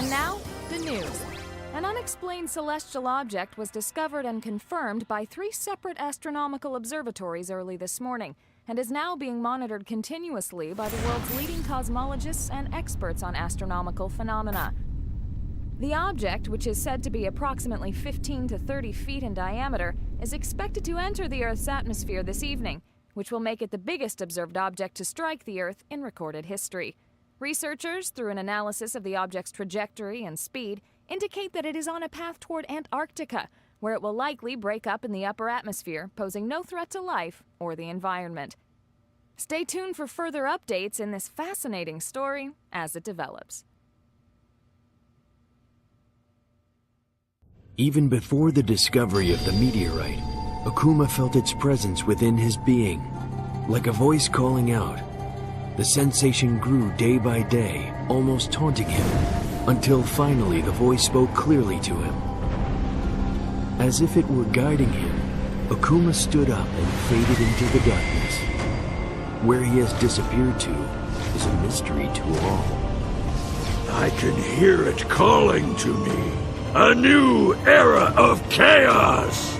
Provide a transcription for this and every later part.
And now, the news. An unexplained celestial object was discovered and confirmed by 3 separate astronomical observatories early this morning, and is now being monitored continuously by the world's leading cosmologists and experts on astronomical phenomena. The object, which is said to be approximately 15 to 30 feet in diameter, is expected to enter the Earth's atmosphere this evening, which will make it the biggest observed object to strike the Earth in recorded history. Researchers, through an analysis of the object's trajectory and speed, indicate that it is on a path toward Antarctica, where it will likely break up in the upper atmosphere, posing no threat to life or the environment. Stay tuned for further updates in this fascinating story as it develops. Even before the discovery of the meteorite, Akuma felt its presence within his being, like a voice calling out. The sensation grew day by day, almost taunting him, until finally the voice spoke clearly to him. As if it were guiding him, Akuma stood up and faded into the darkness. Where he has disappeared to is a mystery to all. I can hear it calling to me. A new era of chaos!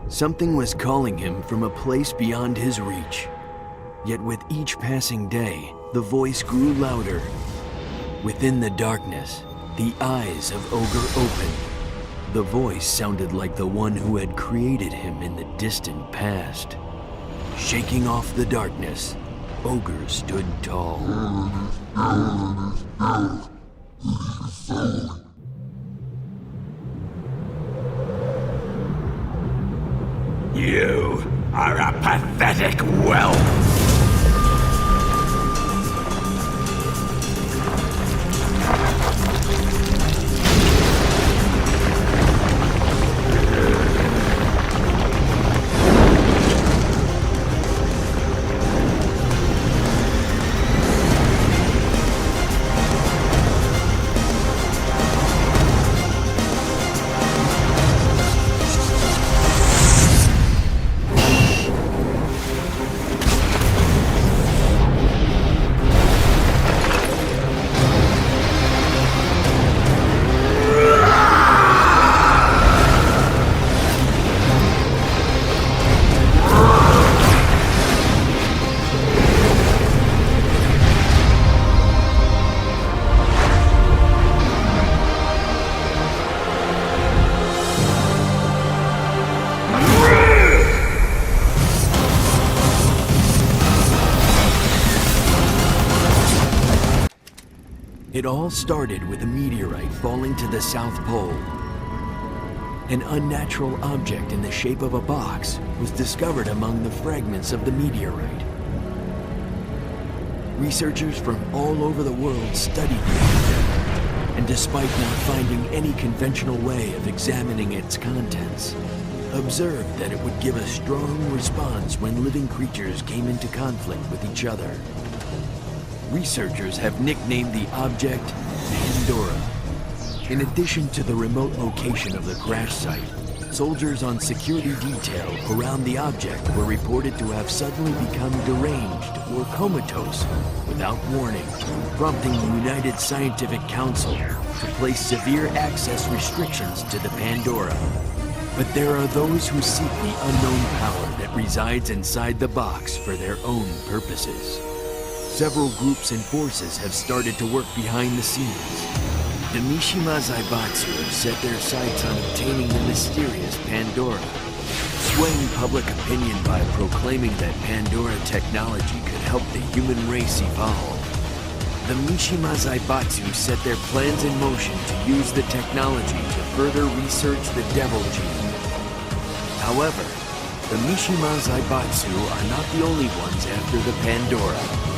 Something was calling him from a place beyond his reach. Yet with each passing day, the voice grew louder. Within the darkness, the eyes of Ogre opened. The voice sounded like the one who had created him in the distant past. Shaking off the darkness, Ogre stood tall. You are a pathetic whelp! It all started with a meteorite falling to the South Pole. An unnatural object in the shape of a box was discovered among the fragments of the meteorite. Researchers from all over the world studied the object, and despite not finding any conventional way of examining its contents, observed that it would give a strong response when living creatures came into conflict with each other. Researchers have nicknamed the object Pandora. In addition to the remote location of the crash site, soldiers on security detail around the object were reported to have suddenly become deranged or comatose without warning, prompting the United Scientific Council to place severe access restrictions to the Pandora. But there are those who seek the unknown power that resides inside the box for their own purposes. Several groups and forces have started to work behind the scenes. The Mishima Zaibatsu have set their sights on obtaining the mysterious Pandora, swaying public opinion by proclaiming that Pandora technology could help the human race evolve. The Mishima Zaibatsu set their plans in motion to use the technology to further research the devil gene. However, the Mishima Zaibatsu are not the only ones after the Pandora.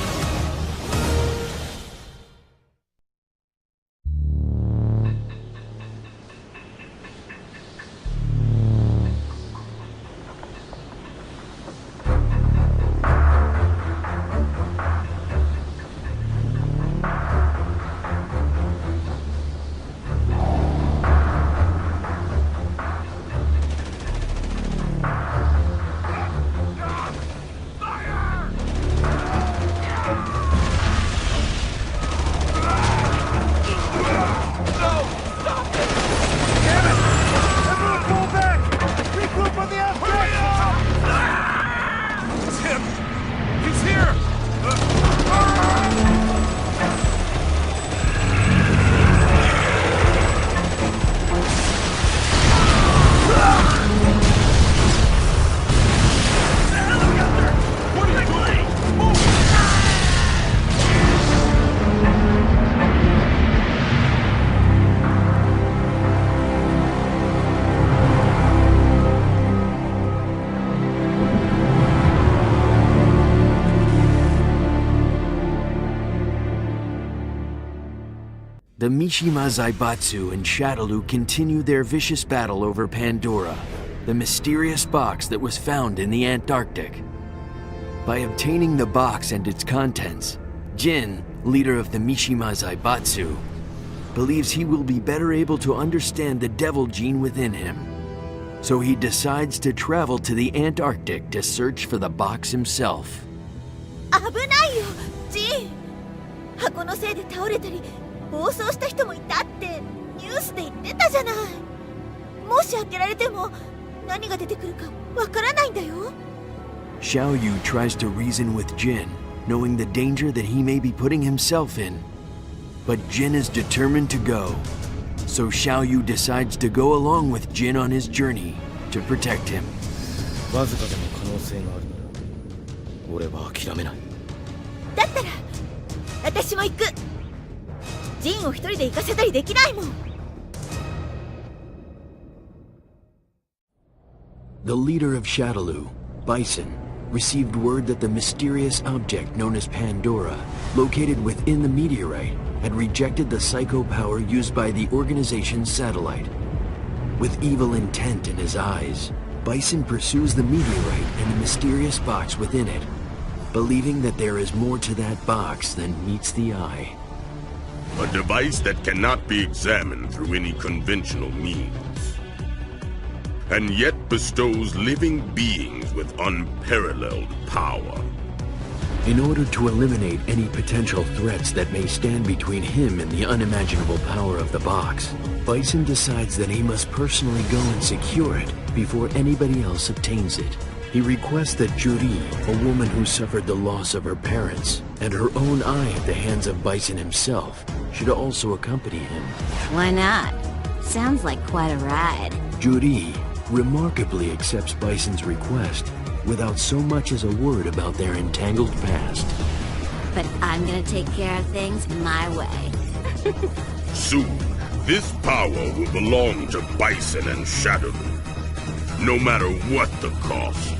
The Mishima Zaibatsu and Shadowloo continue their vicious battle over Pandora, the mysterious box that was found in the Antarctic. By obtaining the box and its contents, Jin, leader of the Mishima Zaibatsu, believes he will be better able to understand the devil gene within him. So he decides to travel to the Antarctic to search for the box himself. 危ないよジン。箱のせいで倒れたり暴走した人もいたってニュースで言ってたじゃない。もし開けられても何が出てくるかわからないんだよ。 Xiao Yu tries to reason with Jin, knowing the danger that he may be putting himself in. But Jin is determined to go, so Xiao Yu decides to go along with Jin on his journey to protect him. わずかでも可能性があるなら俺は諦めない。だったら私も行く。ジンを一人で行かせたりできないもん。 The leader of Shadowloo, Bison, received word that the mysterious object known as Pandora, located within the meteorite, had rejected the psycho power used by the organization's satellite. With evil intent in his eyes, Bison pursues the meteorite and the mysterious box within it, believing that there is more to that box than meets the eye. A device that cannot be examined through any conventional means, and yet bestows living beings with unparalleled power. In order to eliminate any potential threats that may stand between him and the unimaginable power of the box, Bison decides that he must personally go and secure it before anybody else obtains it. He requests that Juri, a woman who suffered the loss of her parents and her own eye at the hands of Bison himself, should also accompany him. Why not? Sounds like quite a ride. Juri remarkably accepts Bison's request without so much as a word about their entangled past. But I'm gonna take care of things my way. Soon, this power will belong to Bison and Shadowloo, no matter what the cost.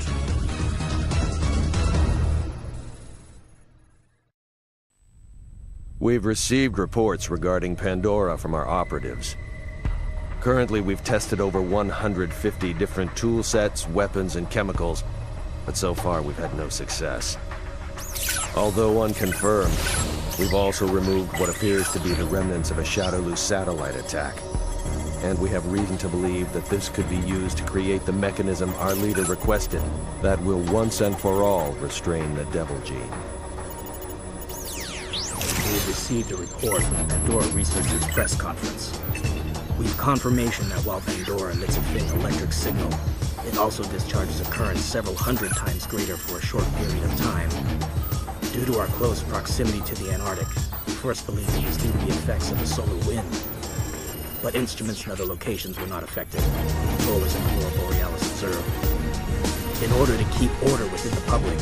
We've received reports regarding Pandora from our operatives. Currently, we've tested over 150 different tool sets, weapons, and chemicals, but so far we've had no success. Although unconfirmed, we've also removed what appears to be the remnants of a Shadowloo satellite attack. And we have reason to believe that this could be used to create the mechanism our leader requested that will once and for all restrain the devil gene. We've received a report from the Pandora researchers' press conference. We've confirmation that while Pandora emits a faint electric signal, it also discharges a current several hundred times greater for a short period of time. Due to our close proximity to the Antarctic, we first believed it was due to the effects of the solar wind. But instruments in other locations were not affected. Controllers in the Aurora Borealis observed. In order to keep order within the public,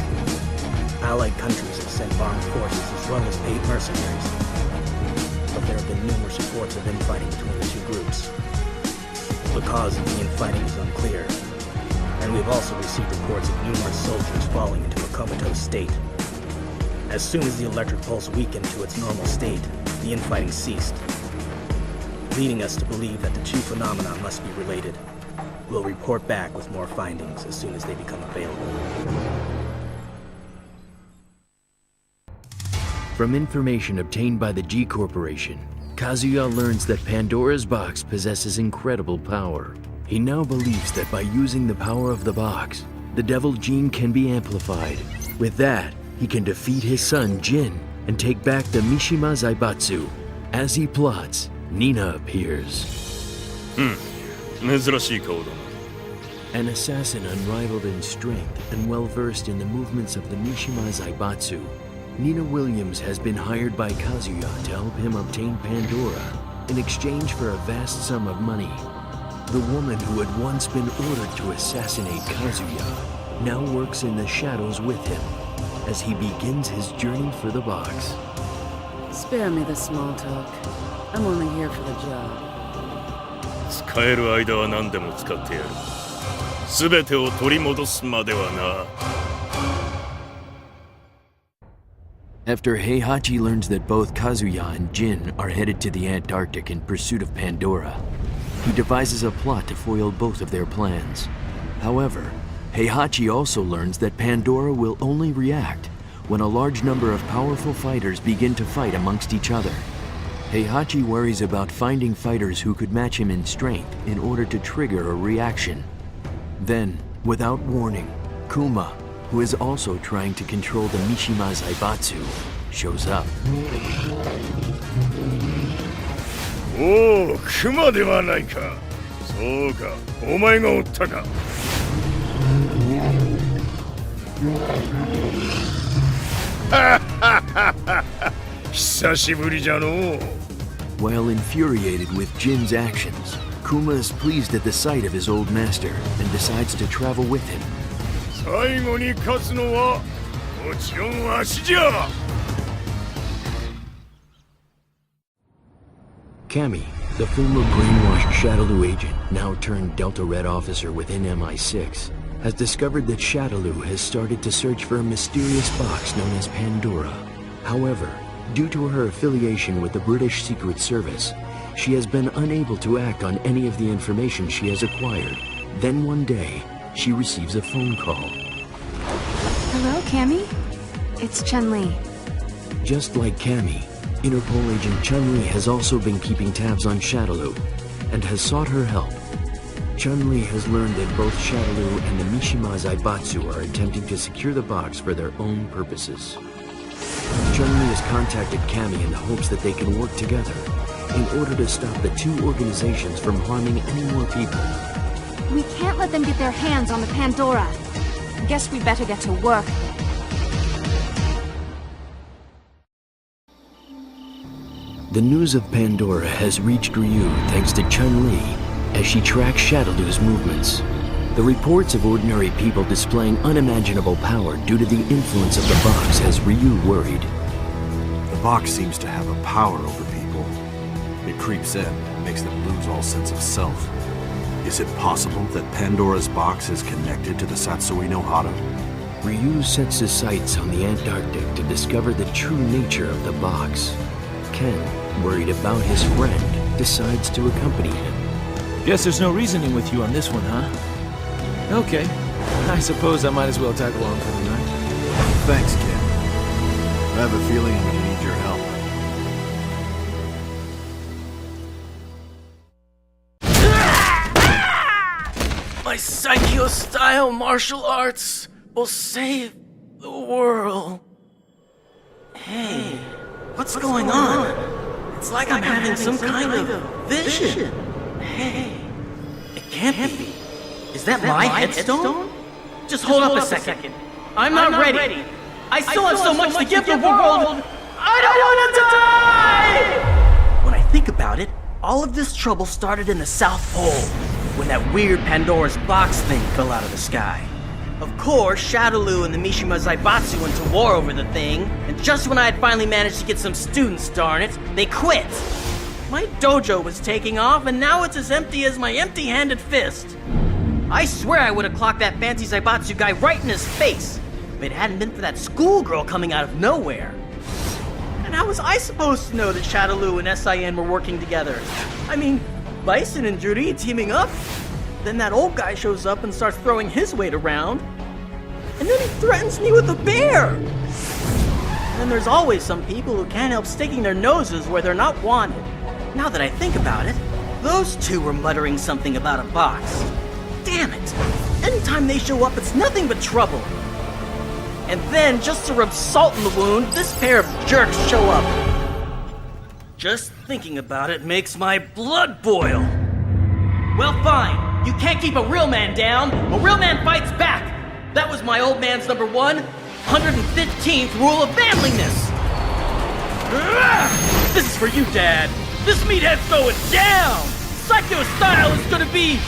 Allied countries have sent armed forces as well as paid mercenaries. But there have been numerous reports of infighting between the two groups. The cause of the infighting is unclear, and we've also received reports of numerous soldiers falling into a comatose state. As soon as the electric pulse weakened to its normal state, the infighting ceased, leading us to believe that the two phenomena must be related. We'll report back with more findings as soon as they become available. From information obtained by the G Corporation, Kazuya learns that Pandora's box possesses incredible power. He now believes that by using the power of the box, the devil gene can be amplified. With that, he can defeat his son Jin and take back the Mishima Zaibatsu. As he plots, Nina appears. 珍しい顔だな。 An assassin unrivaled in strength and well-versed in the movements of the Mishima Zaibatsu, Nina Williams has been hired by Kazuya to help him obtain Pandora in exchange for a vast sum of money. The woman who had once been ordered to assassinate Kazuya now works in the shadows with him as he begins his journey for the box. Spare me the small talk. I'm only here for the job. 使える間は何でも使ってやる。全てを取り戻すまではな。After Heihachi learns that both Kazuya and Jin are headed to the Antarctic in pursuit of Pandora, he devises a plot to foil both of their plans. However, Heihachi also learns that Pandora will only react when a large number of powerful fighters begin to fight amongst each other. Heihachi worries about finding fighters who could match him in strength in order to trigger a reaction. Then, without warning, Kuma, who is also trying to control the Mishima Zaibatsu, shows up. おお、熊ではないか。そうか、お前がおったか。久しぶりじゃのう。While infuriated with Jin's actions, Kuma is pleased at the sight of his old master and decides to travel with him. 最後に勝つのはもちろんわしじゃ。Cammy, the former brainwashed Shadaloo agent, now turned Delta Red officer within MI6, has discovered that Shadaloo has started to search for a mysterious box known as Pandora. However, due to her affiliation with the British Secret Service, she has been unable to act on any of the information she has acquired. Then one day, she receives a phone call. Hello, Cammy? It's Chun-Li. Just like Cammy, Interpol agent Chun-Li has also been keeping tabs on Shadaloo and has sought her help. Chun-Li has learned that both Shadaloo and the Mishima Zaibatsu are attempting to secure the box for their own purposes. Chun-Li has contacted Cammy in the hopes that they can work together in order to stop the two organizations from harming any more people. We can't let them get their hands on the Pandora. Guess we better get to work. The news of Pandora has reached Ryu thanks to Chun-Li as she tracks Shadaloo's movements. The reports of ordinary people displaying unimaginable power due to the influence of the box has Ryu worried. The box seems to have a power over people. It creeps in and makes them lose all sense of self. Is it possible that Pandora's box is connected to the Satsui no Hara? Ryu sets his sights on the Antarctic to discover the true nature of the box. Ken, worried about his friend, decides to accompany him. Guess there's no reasoning with you on this one, huh? Okay. I suppose I might as well tag along for the night. Thanks, Ken. I have a feeling I'm gonna need your help. My Psycho-style martial arts will save the world. Hey, what's going on? It's like I'm having some kind of vision. Hey, it can't be. Is that my headstone? Just hold up a second. I'm not ready. I still have so much to give the world. I don't want to die! When I think about it, all of this trouble started in the South Pole, when that weird Pandora's box thing fell out of the sky. Of course, Shadaloo and the Mishima Zaibatsu went to war over the thing, and just when I had finally managed to get some students, darn it, they quit. My dojo was taking off, and now it's as empty as my empty-handed fist. I swear I would have clocked that fancy Zaibatsu guy right in his face, if it hadn't been for that schoolgirl coming out of nowhere. And how was I supposed to know that Shadaloo and SIN were working together? I mean, Bison and Juri teaming up? Then that old guy shows up and starts throwing his weight around. And then he threatens me with a bear! And then there's always some people who can't help sticking their noses where they're not wanted. Now that I think about it, those two were muttering something about a box. Damn it! Anytime they show up, it's nothing but trouble. And then, just to rub salt in the wound, this pair of jerks show up. Just thinking about it makes my blood boil. Well, fine. You can't keep a real man down. A real man fights back. That was my old man's number 115th rule of manliness. This is for you, Dad. This meathead's going down. Psycho style is gonna be...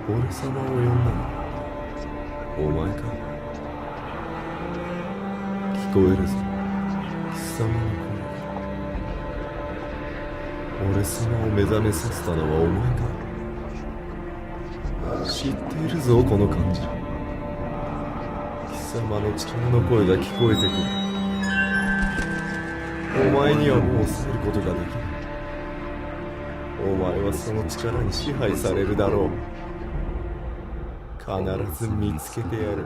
俺様を呼んだのお前か。聞こえるぞ、貴様の声。俺様を目覚めさせたのはお前か。知っているぞこの感じ。貴様の力の声が聞こえてくる。お前にはもう抑えることができない。お前はその力に支配されるだろう。必ず見つけてやる。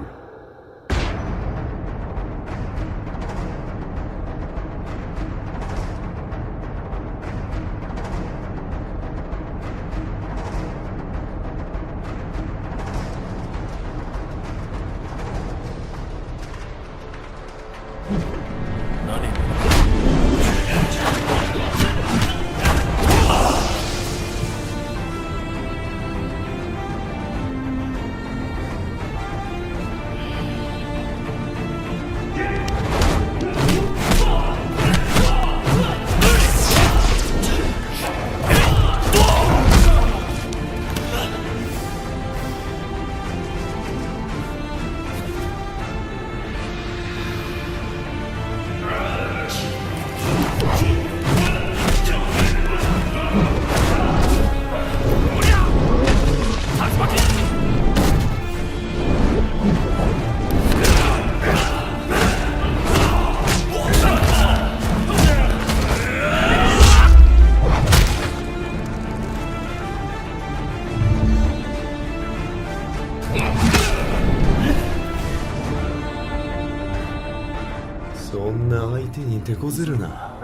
そんな相手に手こずるな。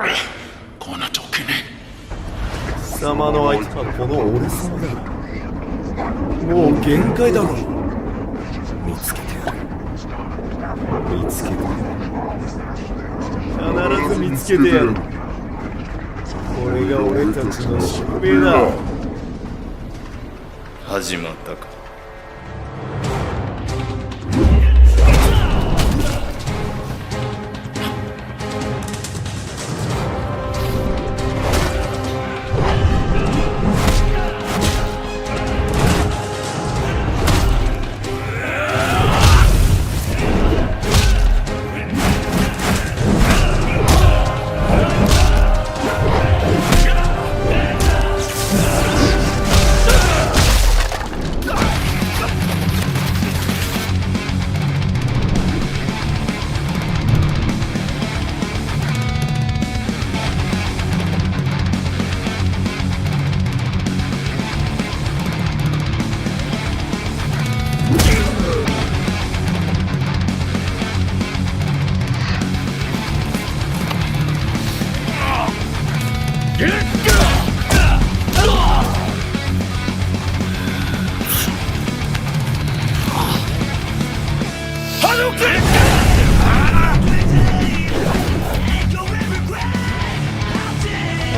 この時ね。貴様の相手はこの俺様だ。もう限界だろ。見つけてやる。見つけてやる。必ず見つけてやる。これが俺たちの宿命だ。始まったか。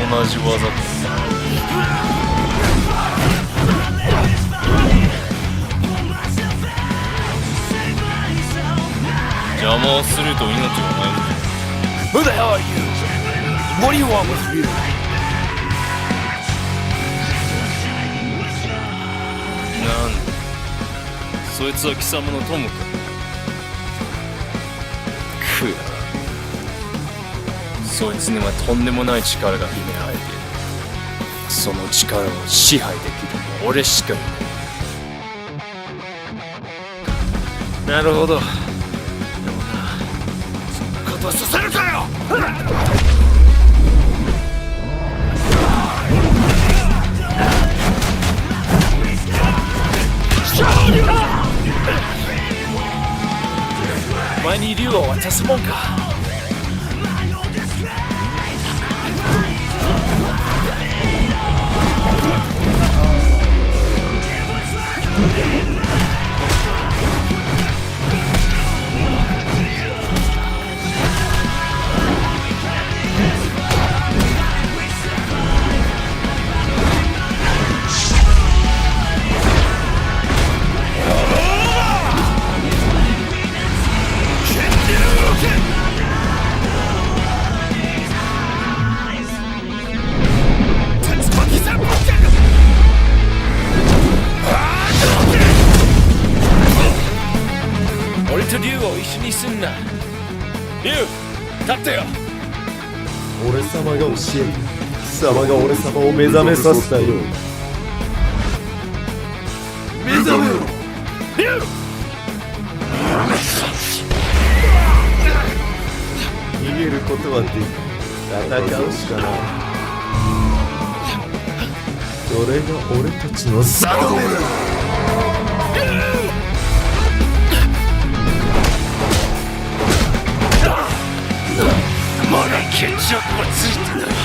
同じ技だ。邪魔をすると命がない。 Who the hell are you? What do you want with you? なんだ、そいつは貴様の友か。くや、そいつにはとんでもない力が秘められている。その力を支配できるのは俺しかいない。なるほど。ことさせるかよ。お前に竜を渡すもんか。拳銃を受けと竜を一緒にすんな。竜、立ってよ。俺様が教える。貴様が俺様を目覚めさせたよ。目覚めろ。竜。逃げることはできる。戦うしかない。それが俺たちの定めだ。まだ決着はついてない。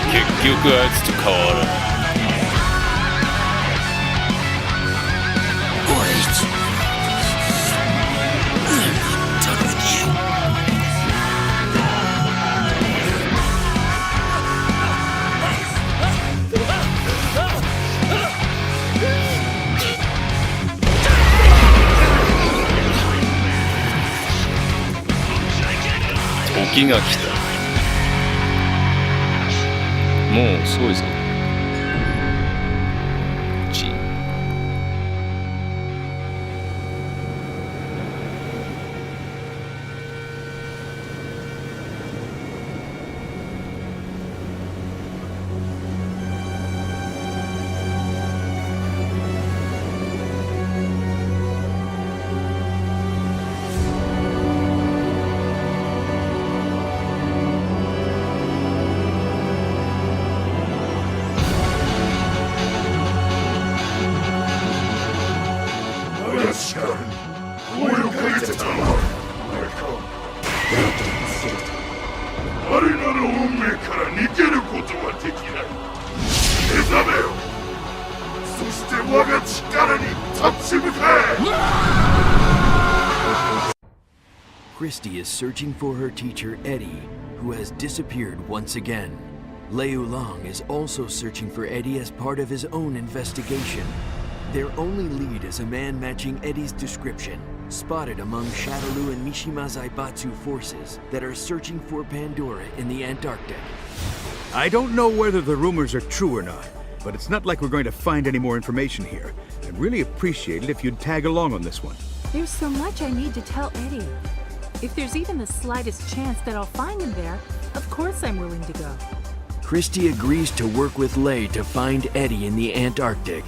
結局あいつと変わらない。時が来た。もう遅いぞ。ジン。Christy is searching for her teacher Eddie, who has disappeared once again. Lei Long is also searching for Eddie as part of his own investigation. Their only lead is a man matching Eddie's description, spotted among Shadaloo and Mishima Zaibatsu forces that are searching for Pandora in the Antarctic. I don't know whether the rumors are true or not, but it's not like we're going to find any more information here. I'd really appreciate it if you'd tag along on this one. There's so much I need to tell Eddie. If there's even the slightest chance that I'll find him there, of course I'm willing to go. Christy agrees to work with Lei to find Eddie in the Antarctic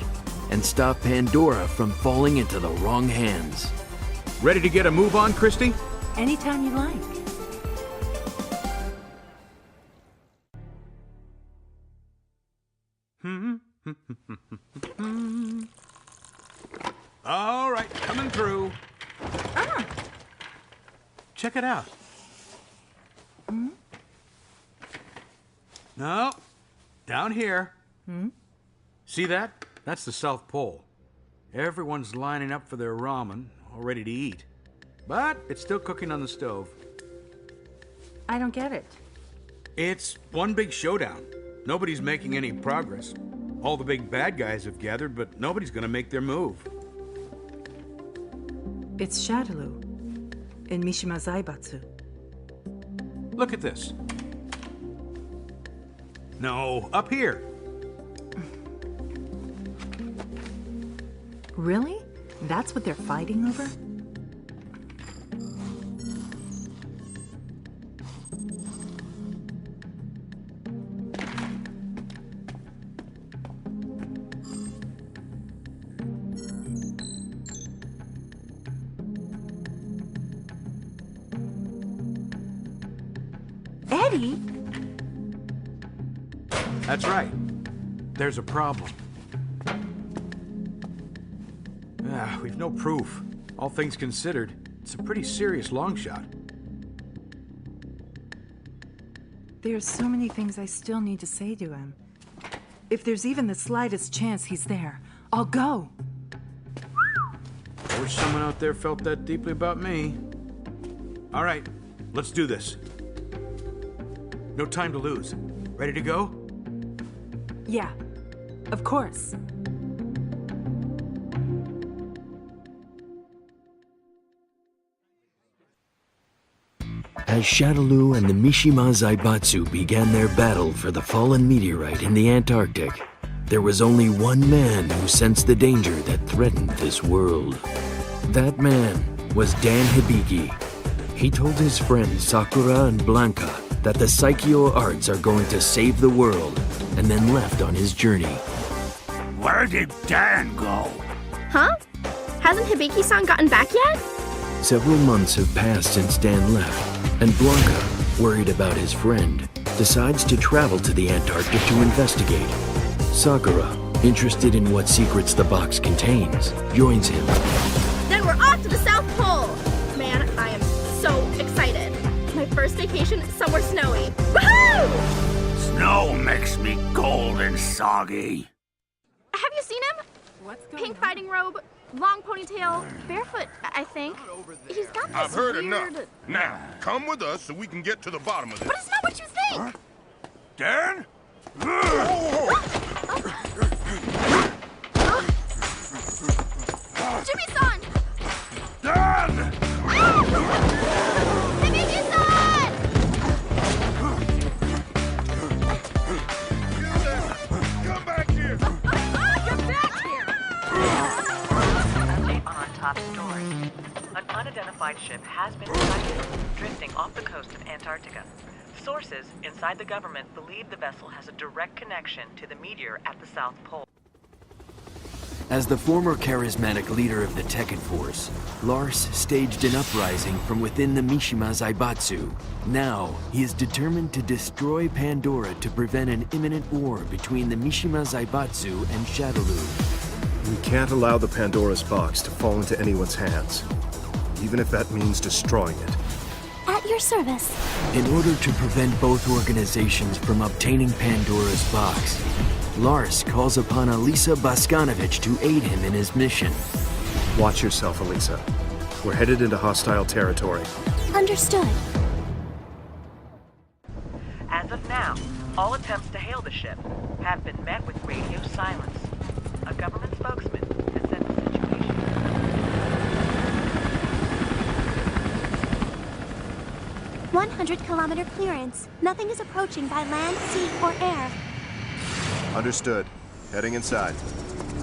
and stop Pandora from falling into the wrong hands. Ready to get a move on, Christy? Anytime you like. All right, coming through. Ah! Check it out. No, down here. See that? That's the South Pole. Everyone's lining up for their ramen, all ready to eat. But it's still cooking on the stove. I don't get it. It's one big showdown. Nobody's making any progress. All the big bad guys have gathered, but nobody's gonna make their move. It's Shadaloo in Mishima Zaibatsu. Look at this. No, up here. Really? That's what they're fighting over? Eddie? That's right. There's a problem. We've no proof. All things considered, it's a pretty serious long shot. There's so many things I still need to say to him. If there's even the slightest chance he's there, I'll go. I wish someone out there felt that deeply about me. All right, let's do this. No time to lose. Ready to go? Yeah, of course. As Shadaloo and the Mishima Zaibatsu began their battle for the fallen meteorite in the Antarctic, there was only one man who sensed the danger that threatened this world. That man was Dan Hibiki. He told his friends Sakura and Blanca that the Saikyo arts are going to save the world, and then left on his journey. Where did Dan go? Huh? Hasn't Hibiki-san gotten back yet? Several months have passed since Dan left, and Blanca, worried about his friend, decides to travel to the Antarctic to investigate. Sakura, interested in what secrets the box contains, joins him. Then we're off to the South Pole! Man, I am so excited. My first vacation somewhere snowy. Woohoo! Snow makes me cold and soggy. Have you seen him? Pink fighting robe, long ponytail, barefoot, I think. He's got this I've heard weird... enough. Now, come with us so we can get to the bottom of this. But it's not what you think! Huh? Dan? Jimmy-san! Dan! Hibiki-san! Come back here! Get back here! Update on our top story. An unidentified ship has been sighted drifting off the coast of Antarctica. Sources inside the government believe the vessel has a direct connection to the meteor at the South Pole. As the former charismatic leader of the Tekken force, Lars staged an uprising from within the Mishima Zaibatsu. Now, he is determined to destroy Pandora to prevent an imminent war between the Mishima Zaibatsu and Shadaloo. We can't allow the Pandora's box to fall into anyone's hands, even if that means destroying it. At your service. In order to prevent both organizations from obtaining Pandora's box, Lars calls upon Elisa Baskanovich to aid him in his mission. Watch yourself, Elisa. We're headed into hostile territory. Understood. As of now, all attempts to hail the ship have been met with radio silence. A government spokesman has said the situation... 100-kilometer clearance. Nothing is approaching by land, sea, or air. Understood. Heading inside.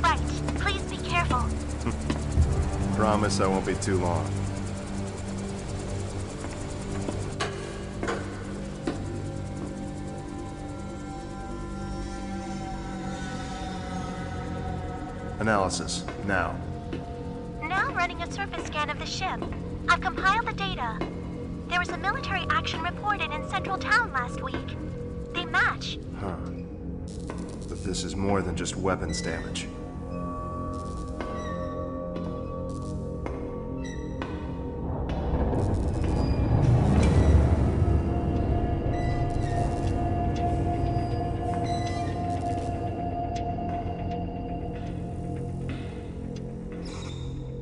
Right. Please be careful. Promise I won't be too long. Analysis, now. Now running a surface scan of the ship. I've compiled the data. There was a military action reported in central town last week. They match. Huh. But this is more than just weapons damage.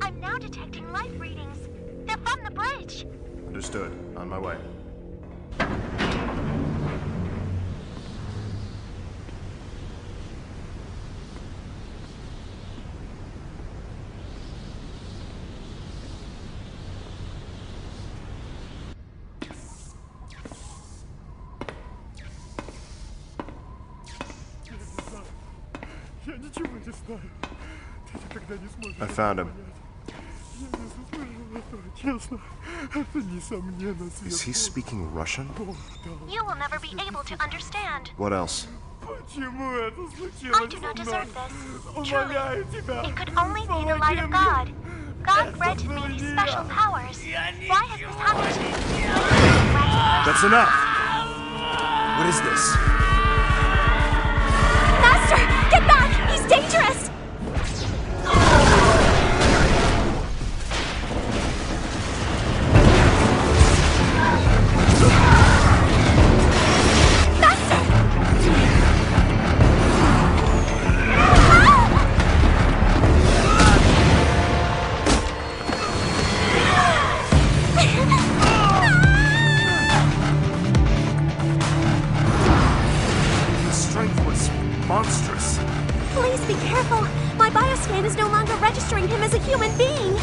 I'm now detecting life readings. They're from the bridge. Understood. On my way. I found him. Is he speaking Russian? You will never be able to understand. What else? I do not deserve this. Truly, it could only be the light of God. God granted me these special powers. Why has this happened to me? That's enough! What is this? Master! Get back! He's dangerous! scan is no longer registering him as a human being.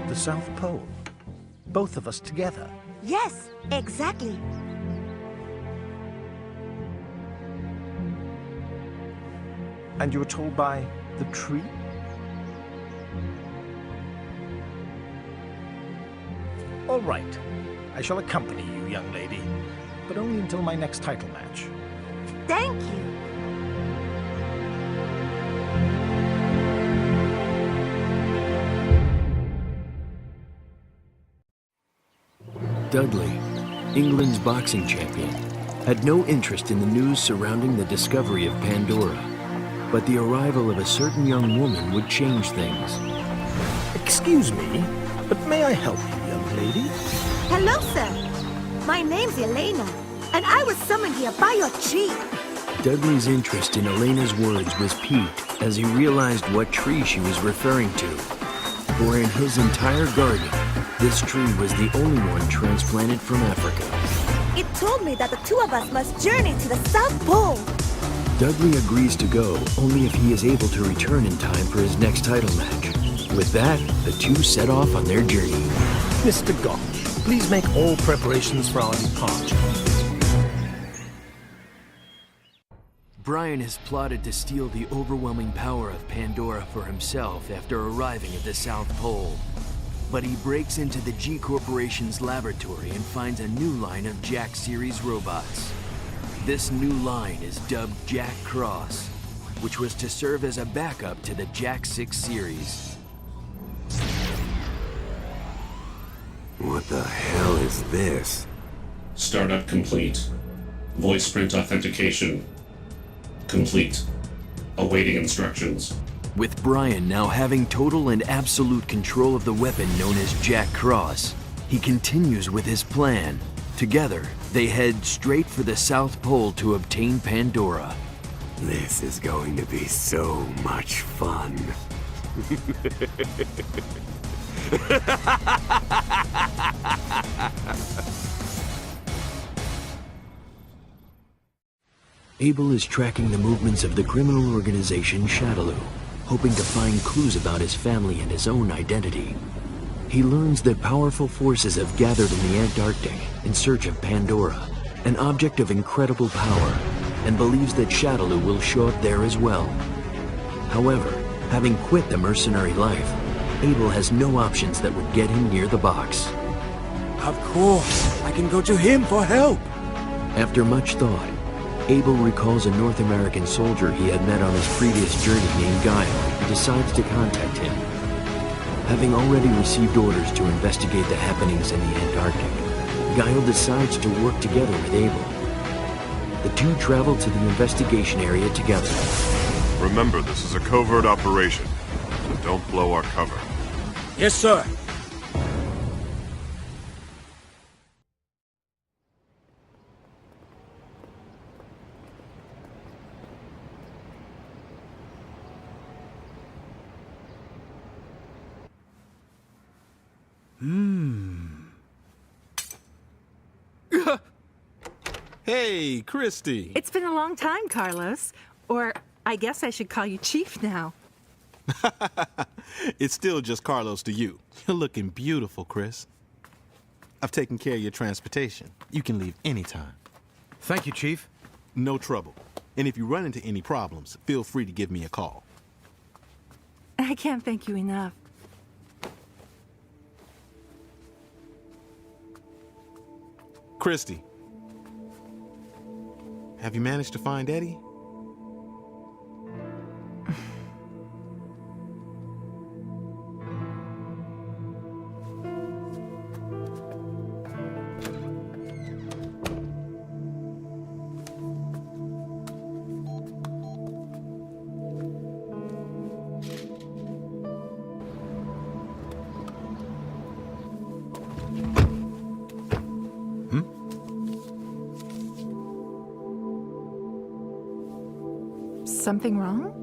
The South Pole. Both of us together. Yes, exactly. And you were told by the tree? All right. I shall accompany you, young lady. But only until my next title match. Thank you. Dudley, England's boxing champion, had no interest in the news surrounding the discovery of Pandora. But the arrival of a certain young woman would change things. Excuse me, but may I help you, young lady? Hello, sir. My name's Elena, and I was summoned here by your chief. Dudley's interest in Elena's words was piqued as he realized what tree she was referring to. For in his entire garden, this tree was the only one transplanted from Africa. It told me that the two of us must journey to the South Pole. Dudley agrees to go only if he is able to return in time for his next title match. With that, the two set off on their journey. Mr. Gotch, please make all preparations for our departure. Brian has plotted to steal the overwhelming power of Pandora for himself after arriving at the South Pole. But he breaks into the G Corporation's laboratory and finds a new line of Jack series robots. This new line is dubbed Jack Cross, which was to serve as a backup to the Jack 6 series. What the hell is this? Startup complete. Voice print authentication complete. Awaiting instructions. With Brian now having total and absolute control of the weapon known as Jack Cross, he continues with his plan. Together, they head straight for the South Pole to obtain Pandora. This is going to be so much fun. Abel is tracking the movements of the criminal organization Shadaloo, hoping to find clues about his family and his own identity. He learns that powerful forces have gathered in the Antarctic in search of Pandora, an object of incredible power, and believes that Shadaloo will show up there as well. However, having quit the mercenary life, Abel has no options that would get him near the box. Of course, I can go to him for help. After much thought, Abel recalls a North American soldier he had met on his previous journey named Guile and decides to contact him. Having already received orders to investigate the happenings in the Antarctic, Guile decides to work together with Abel. The two travel to the investigation area together. Remember, this is a covert operation, so don't blow our cover. Yes, sir. Hey, Christy. It's been a long time, Carlos. Or I guess I should call you Chief now. It's still just Carlos to you. You're looking beautiful, Chris. I've taken care of your transportation. You can leave anytime. Thank you, Chief. No trouble. And if you run into any problems, feel free to give me a call. I can't thank you enough. Christy, have you managed to find Eddie? Something wrong?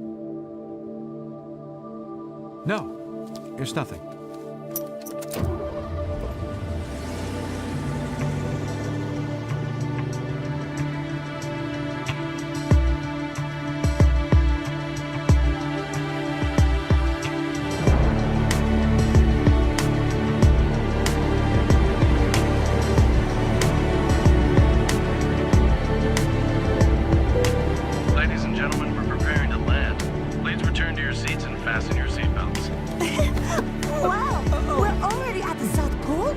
No, it's nothing. Ladies and gentlemen, we're preparing to land. Please return to your seats and fasten your seatbelts. Wow! We're already at the South Pole?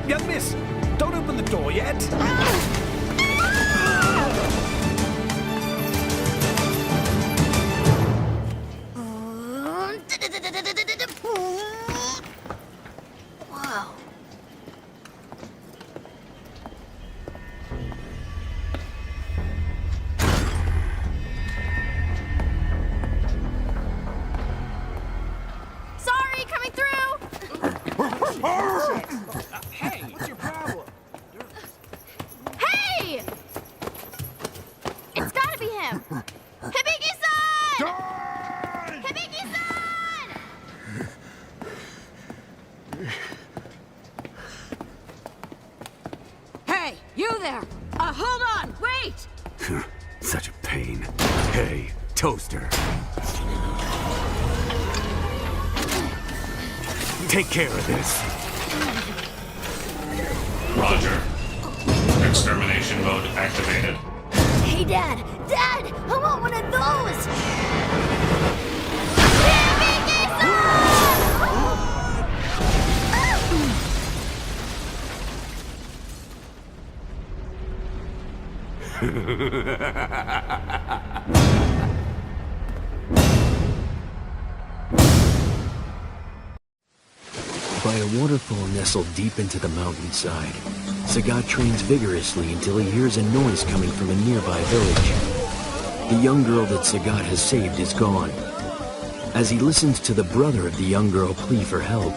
Young miss, don't open the door yet. Wow. Sorry, coming through! Hey, what's your problem? Hey! It's gotta be him! Hibiki-san! Hibiki-san! Hey, you there! Hold on! Wait! Such a pain. Hey, Toaster. Take care of this. Roger. Extermination mode activated. Hey, Dad! Dad! I want one of those! By a waterfall nestled deep into the mountainside, Sagat trains vigorously until he hears a noise coming from a nearby village. The young girl that Sagat has saved is gone. As he listens to the brother of the young girl plea for help,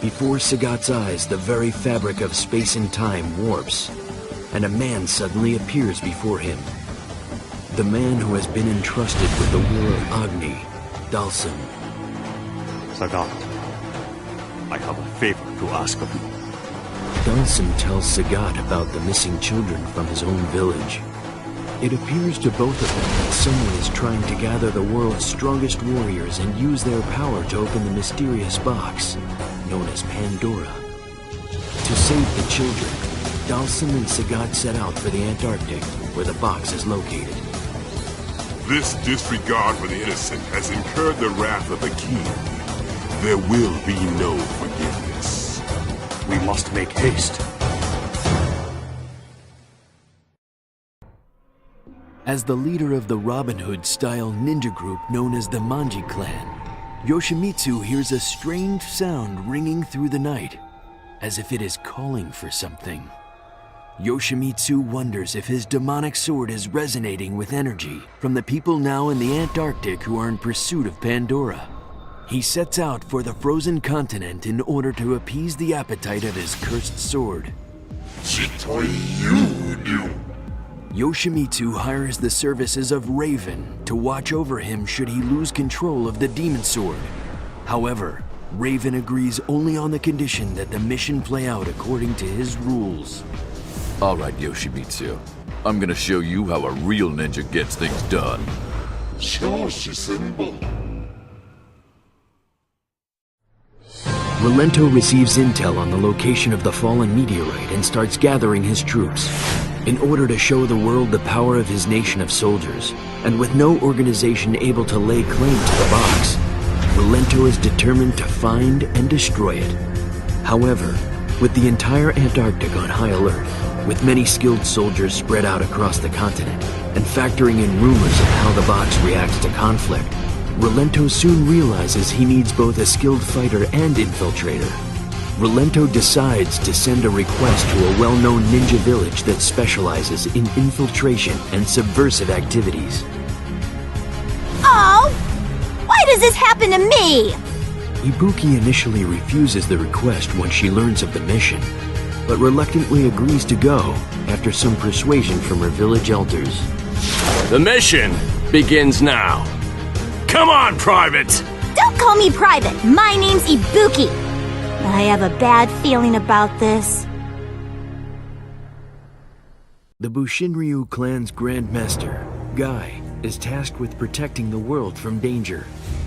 before Sagat's eyes the very fabric of space and time warps, and a man suddenly appears before him. The man who has been entrusted with the war of Agni, Dalsim. Sagat, I have a favor to ask of you. Dalsim tells Sagat about the missing children from his own village. It appears to both of them that someone is trying to gather the world's strongest warriors and use their power to open the mysterious box, known as Pandora. To save the children, Dalsim and Sagat set out for the Antarctic, where the box is located. This disregard for the innocent has incurred the wrath of the king. There will be no forgiveness. We must make haste. As the leader of the Robin Hood-style ninja group known as the Manji clan, Yoshimitsu hears a strange sound ringing through the night, as if it is calling for something. Yoshimitsu wonders if his demonic sword is resonating with energy from the people now in the Antarctic who are in pursuit of Pandora. He sets out for the frozen continent in order to appease the appetite of his cursed sword. Yoshimitsu hires the services of Raven to watch over him should he lose control of the demon sword. However, Raven agrees only on the condition that the mission play out according to his rules. All right, Yoshimitsu. I'm gonna show you how a real ninja gets things done. Rolento receives intel on the location of the fallen meteorite and starts gathering his troops. In order to show the world the power of his nation of soldiers, and with no organization able to lay claim to the box, Rolento is determined to find and destroy it. However, with the entire Antarctic on high alert, with many skilled soldiers spread out across the continent, and factoring in rumors of how the box reacts to conflict, Rolento soon realizes he needs both a skilled fighter and infiltrator. Rolento decides to send a request to a well-known ninja village that specializes in infiltration and subversive activities. Oh! Why does this happen to me? Ibuki initially refuses the request when she learns of the mission. but reluctantly agrees to go after some persuasion from her village elders. The mission begins now. Come on, Private! Don't call me Private. My name's Ibuki. I have a bad feeling about this. The Bushinryu clan's Grandmaster, Guy, is tasked with protecting the world from danger.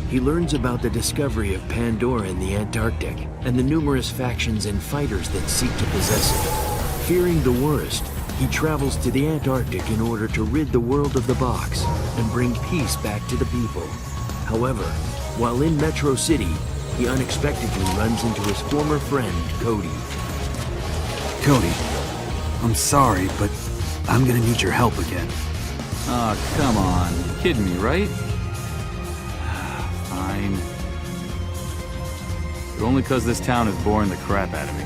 He learns about the discovery of Pandora in the Antarctic and the numerous factions and fighters that seek to possess it. Fearing the worst, he travels to the Antarctic in order to rid the world of the box and bring peace back to the people. However, while in Metro City, he unexpectedly runs into his former friend, Cody. Cody, I'm sorry, but I'm gonna need your help again. Oh, come on. You're kidding me, right? Fine. But only because this town is boring the crap out of me.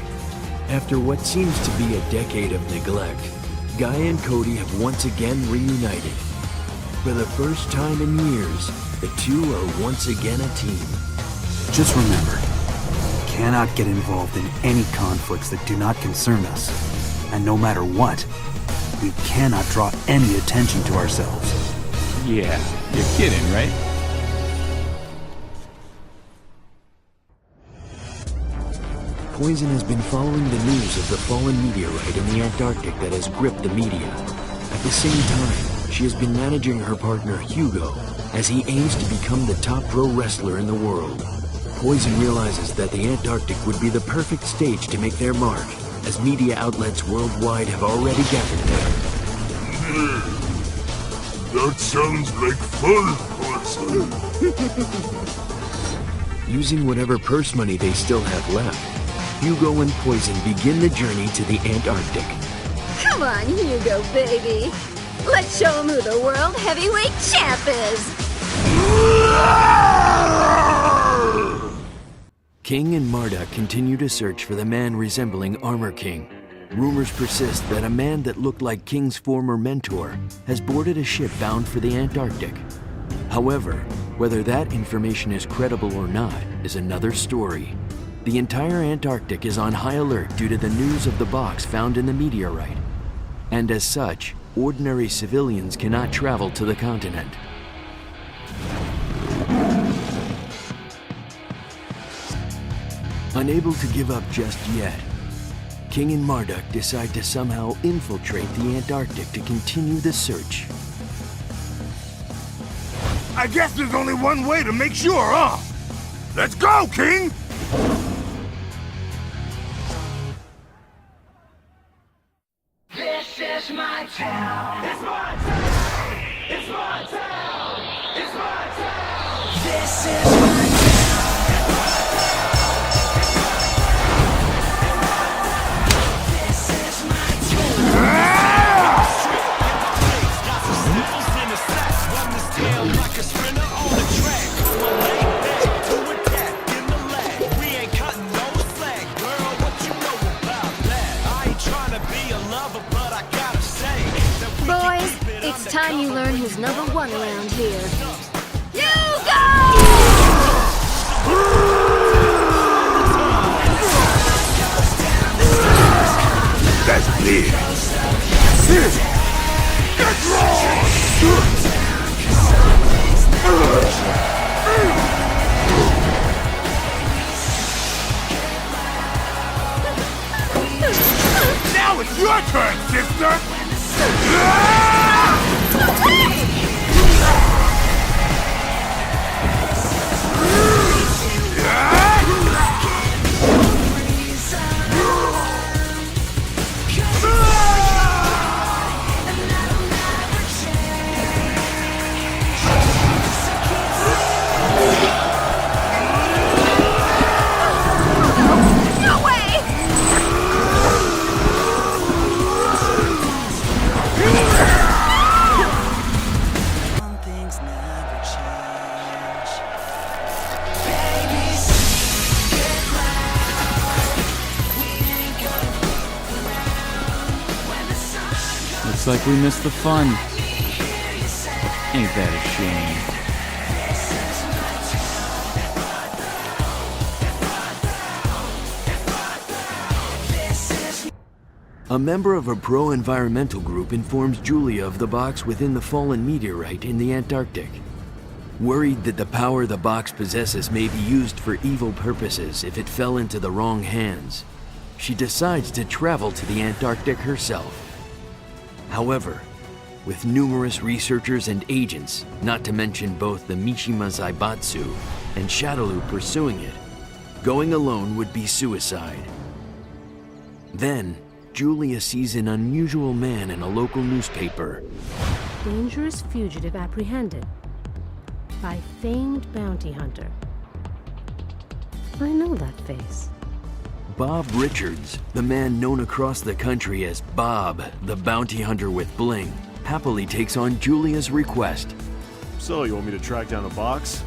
After what seems to be a decade of neglect, Guy and Cody have once again reunited. For the first time in years, the two are once again a team. Just remember, we cannot get involved in any conflicts that do not concern us. And no matter what, we cannot draw any attention to ourselves. Yeah, you're kidding, right? Poison has been following the news of the fallen meteorite in the Antarctic that has gripped the media. At the same time, she has been managing her partner Hugo as he aims to become the top pro wrestler in the world. Poison realizes that the Antarctic would be the perfect stage to make their mark, as media outlets worldwide have already gathered there. That sounds like fun, Poison. Using whatever purse money they still have left, Hugo and Poison begin the journey to the Antarctic. Come on, Hugo, baby. Let's show him who the world heavyweight champ is. King and Marduk continue to search for the man resembling Armor King. Rumors persist that a man that looked like King's former mentor has boarded a ship bound for the Antarctic. However, whether that information is credible or not is another story. The entire Antarctic is on high alert due to the news of the box found in the meteorite. And as such, ordinary civilians cannot travel to the continent. Unable to give up just yet, King and Marduk decide to somehow infiltrate the Antarctic to continue the search. I guess there's only one way to make sure, huh? Let's go, King! This is my town. It's my town. It's my town. It's my town. This is my town. This is my town. Got some sniffles in the sack. Run this tail like a sprinter on the track. Lay back to attack in the lag. We ain't cutting no slack. Girl, what you know about that? I ain't trying to be a lover, but I gotta say that we Boys, it's time you learn who's number one around here. That's clear. Get lost! Now it's your turn, sister! Looks like we missed the fun. Ain't that a shame? A member of a pro-environmental group informs Julia of the box within the fallen meteorite in the Antarctic. Worried that the power the box possesses may be used for evil purposes if it fell into the wrong hands, she decides to travel to the Antarctic herself. However, with numerous researchers and agents, not to mention both the Mishima Zaibatsu and Shadaloo pursuing it, going alone would be suicide. Then, Julia sees an unusual man in a local newspaper. Dangerous fugitive apprehended by famed bounty hunter. I know that face. Bob Richards, the man known across the country as Bob, the bounty hunter with bling, happily takes on Julia's request. So, you want me to track down a box?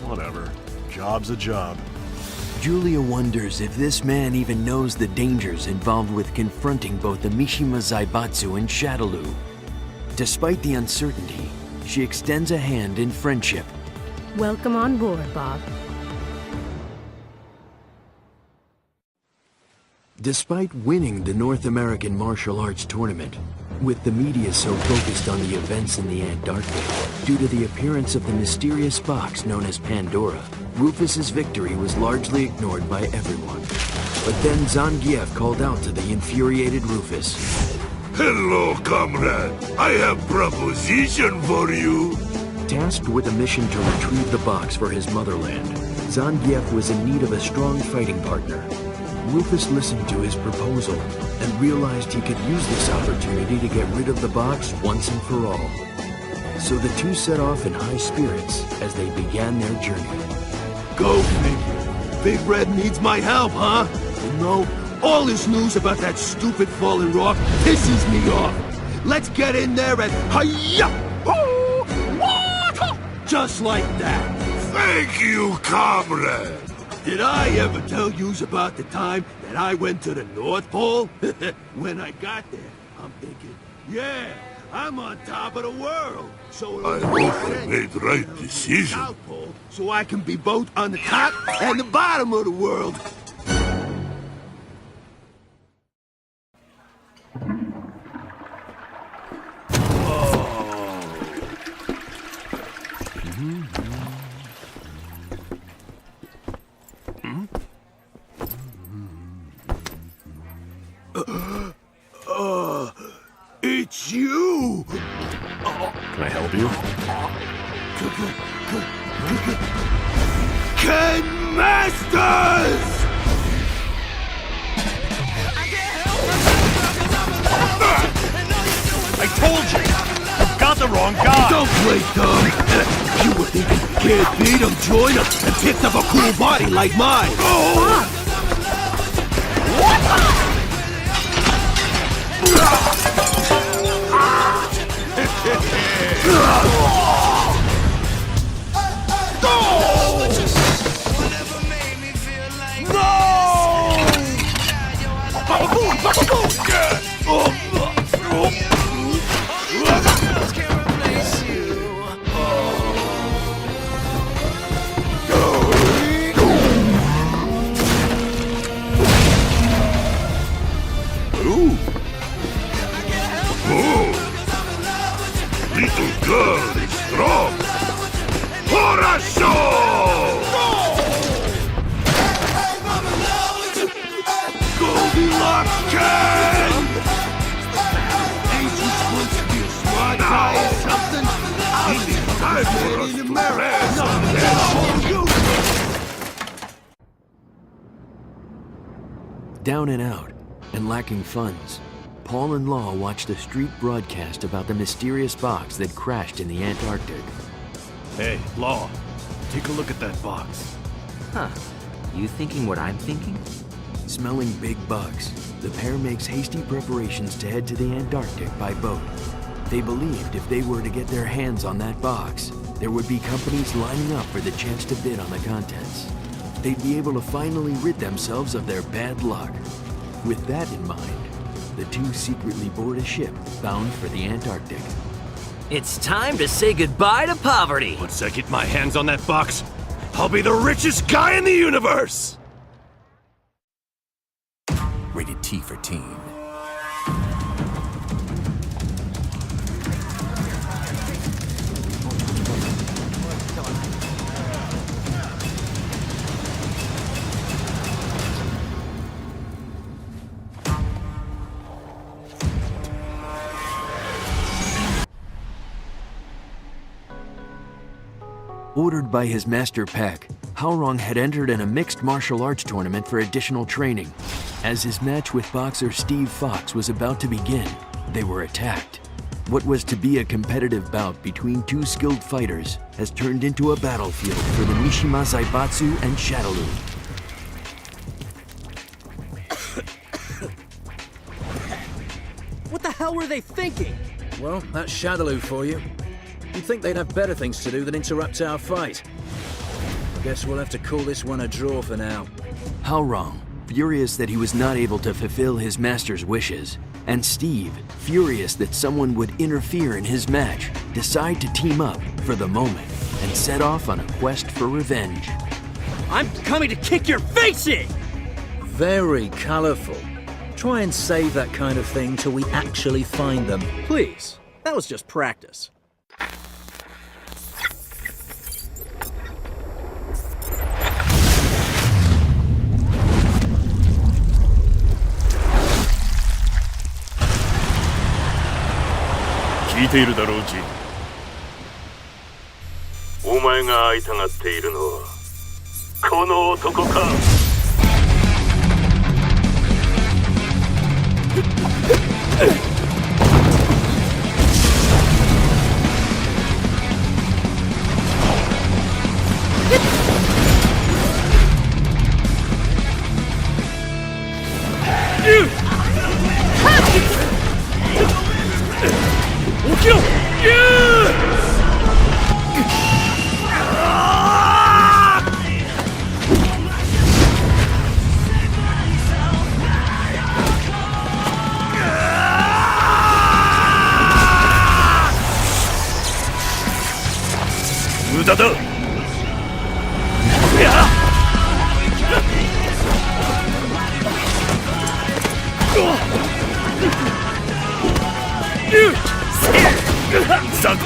Whatever. Job's a job. Julia wonders if this man even knows the dangers involved with confronting both the Mishima Zaibatsu and Shadaloo. Despite the uncertainty, she extends a hand in friendship. Welcome on board, Bob. Despite winning the North American Martial Arts Tournament, with the media so focused on the events in the Antarctic, due to the appearance of the mysterious box known as Pandora, Rufus's victory was largely ignored by everyone. But then Zangief called out to the infuriated Rufus. Hello, comrade. I have proposition for you. Tasked with a mission to retrieve the box for his motherland, Zangief was in need of a strong fighting partner. Rufus listened to his proposal and realized he could use this opportunity to get rid of the box once and for all. So the two set off in high spirits as they began their journey. Go figure. Big Red needs my help, huh? You know, all this news about that stupid fallen rock pisses me off. Let's get in there and hi-ya! Just like that. Thank you, comrade. Did I ever tell yous about the time that I went to the North Pole? When I got there, I'm thinking, yeah, I'm on top of the world. So I hope I made the right decision. South Pole, so I can be both on the top and the bottom of the world. It's you! Can I help you? Ken Masters! I told you! You've got the wrong guy! Don't play dumb! You were thinking can't beat him, join him, and picked up a cool body like mine! Oh! Little girl is strong. Horasho! Goldilocks Ken! Ain't you supposed to be a smart guy or something? It is time for us to rest. Down and out, and lacking funds, Paul and Law watched a street broadcast about the mysterious box that crashed in the Antarctic. Hey, Law, take a look at that box. Huh. You thinking what I'm thinking? Smelling big bugs, the pair makes hasty preparations to head to the Antarctic by boat. They believed if they were to get their hands on that box, there would be companies lining up for the chance to bid on the contents. They'd be able to finally rid themselves of their bad luck. With that in mind, the two secretly board a ship bound for the Antarctic. It's time to say goodbye to poverty. Once I get my hands on that box, I'll be the richest guy in the universe! Rated T for teen. Ordered by his master Pack, Haorong had entered in a mixed martial arts tournament for additional training. As his match with boxer Steve Fox was about to begin, they were attacked. What was to be a competitive bout between two skilled fighters has turned into a battlefield for the Mishima Zaibatsu and Shadaloo. What the hell were they thinking? Well, that's Shadaloo for you. You'd think they'd have better things to do than interrupt our fight. Guess we'll have to call this one a draw for now. Haorong, furious that he was not able to fulfill his master's wishes, and Steve, furious that someone would interfere in his match, decide to team up for the moment and set off on a quest for revenge. I'm coming to kick your face in! Very colorful. Try and save that kind of thing till we actually find them. Please. That was just practice.聞いているだろう、ジン。お前が会いたがっているのはこの男か。起きろ！無駄だ。ザコ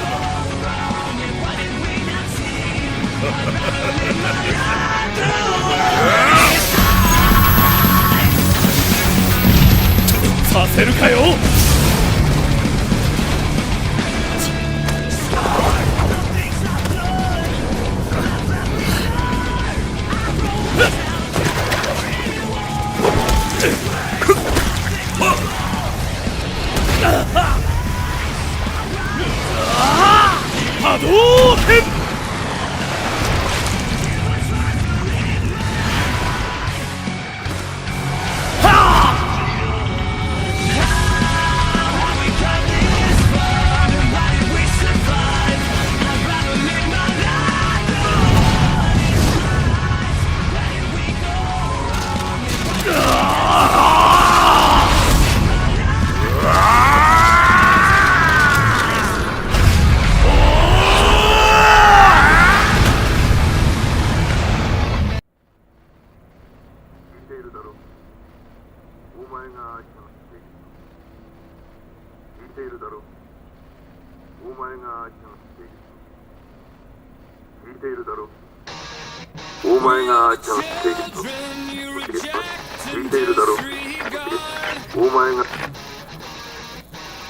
させるかよ。波動拳。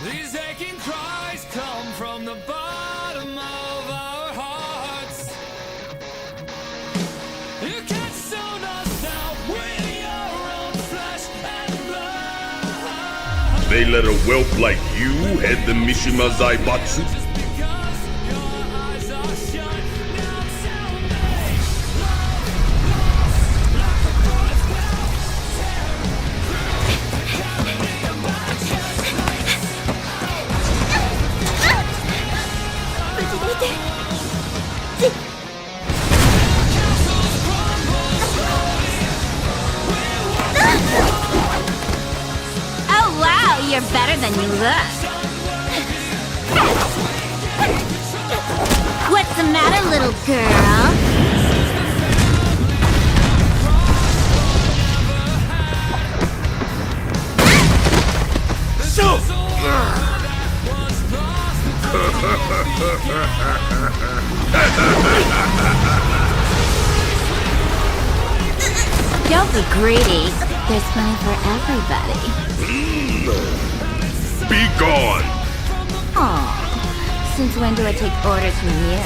These aching cries come from the bottom of our hearts. You can't stone us out with your own flesh and blood. They let a whelp like you head the Mishima Zaibatsu? Oh wow, you're better than you look. What's the matter, little girl? Don't be greedy. There's plenty for everybody. Be gone! Aw, since when do I take orders from you?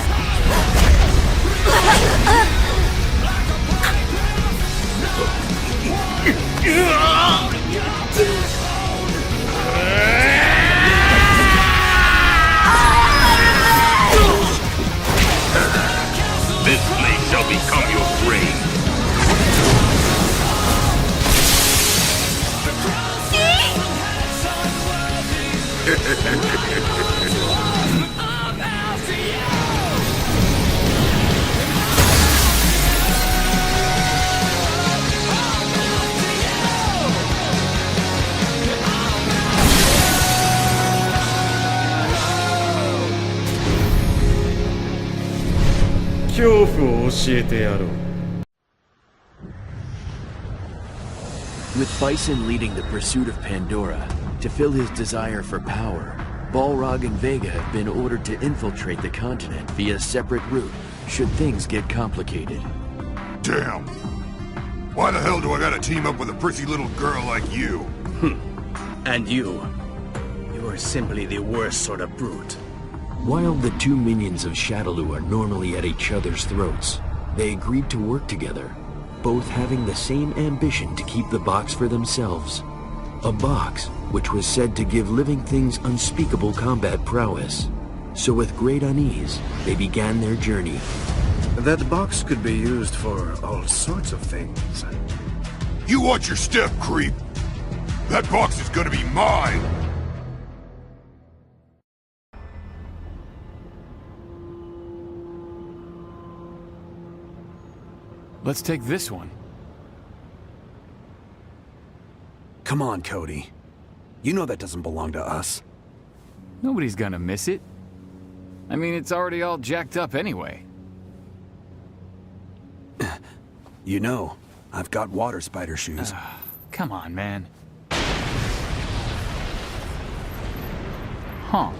This place shall become your grave. With Bison leading the pursuit of Pandora, to fill his desire for power, Balrog and Vega have been ordered to infiltrate the continent via a separate route, should things get complicated. Damn! Why the hell do I gotta team up with a pretty little girl like you? And you. You are simply the worst sort of brute. While the two minions of Shadaloo are normally at each other's throats, they agreed to work together, both having the same ambition to keep the box for themselves. A box which was said to give living things unspeakable combat prowess. So with great unease, they began their journey. That box could be used for all sorts of things. You watch your step, creep! That box is gonna be mine! Let's take this one. Come on, Cody. You know that doesn't belong to us. Nobody's gonna miss it. I mean, it's already all jacked up anyway. You know, I've got water spider shoes. Come on, man. Huh.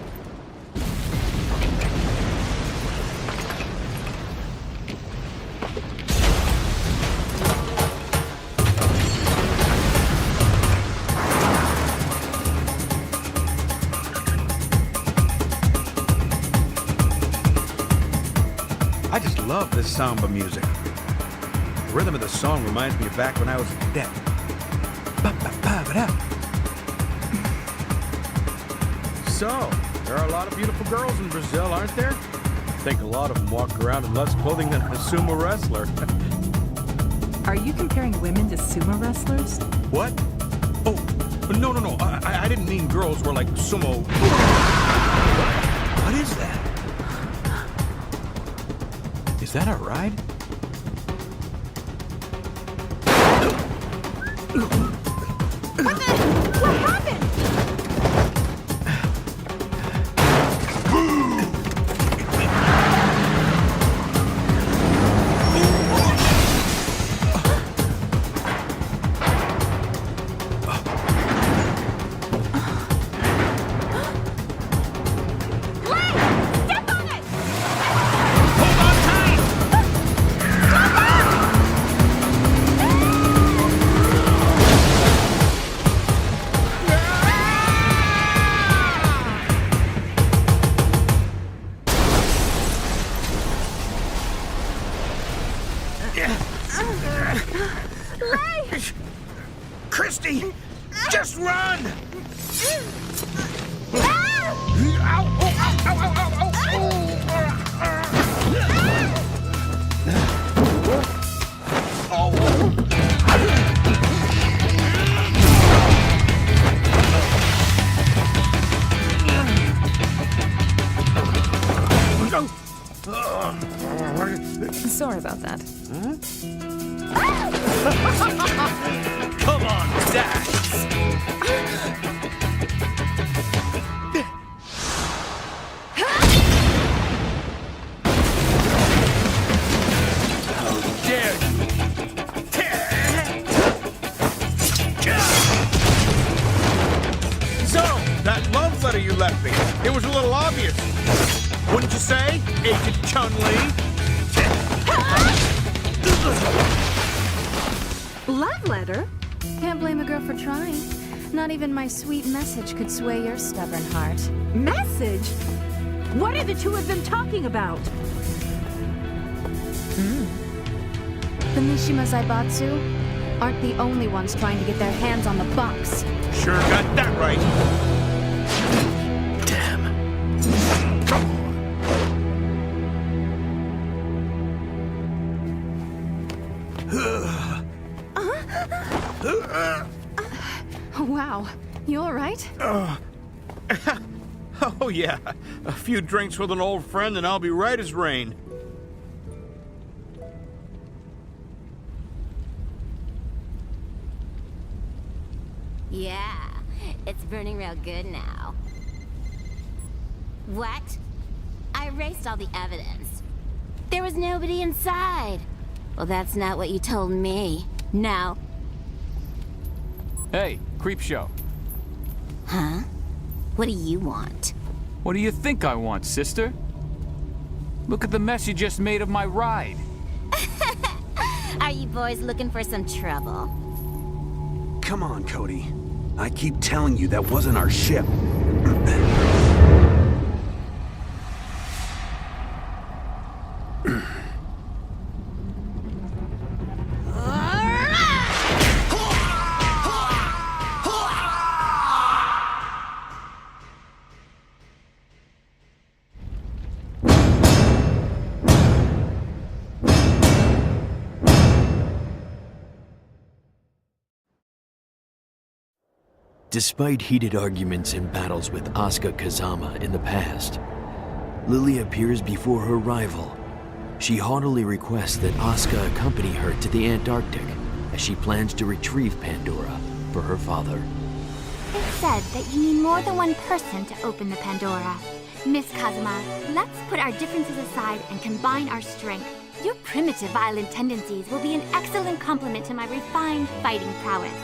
I just love this samba music. The rhythm of the song reminds me of back when I was a cadet. So, there are a lot of beautiful girls in Brazil, aren't there? I think a lot of them walk around in less clothing than a sumo wrestler. Are you comparing women to sumo wrestlers? What? Oh, no. I didn't mean girls were like sumo. What is that? Is that a ride? What happened? Christy! Just run! Sorry about that. Come on, Dax! How dare you! So, that love letter you left me, it was a little obvious. Wouldn't you say, Agent Chun-Li? Love letter? Can't blame a girl for trying. Not even my sweet message could sway your stubborn heart. Message? What are the two of them talking about? The Mishima Zaibatsu aren't the only ones trying to get their hands on the box. Sure got that right. Wow, you alright? Oh yeah, a few drinks with an old friend and I'll be right as rain. Yeah, it's burning real good now. What? I erased all the evidence. There was nobody inside. Well, that's not what you told me. Now. Hey, Creepshow. Huh? What do you want? What do you think I want, sister? Look at the mess you just made of my ride. Are you boys looking for some trouble? Come on, Cody. I keep telling you that wasn't our ship. Despite heated arguments and battles with Asuka Kazama in the past, Lily appears before her rival. She haughtily requests that Asuka accompany her to the Antarctic as she plans to retrieve Pandora for her father. It's said that you need more than one person to open the Pandora. Miss Kazuma, let's put our differences aside and combine our strength. Your primitive violent tendencies will be an excellent complement to my refined fighting prowess.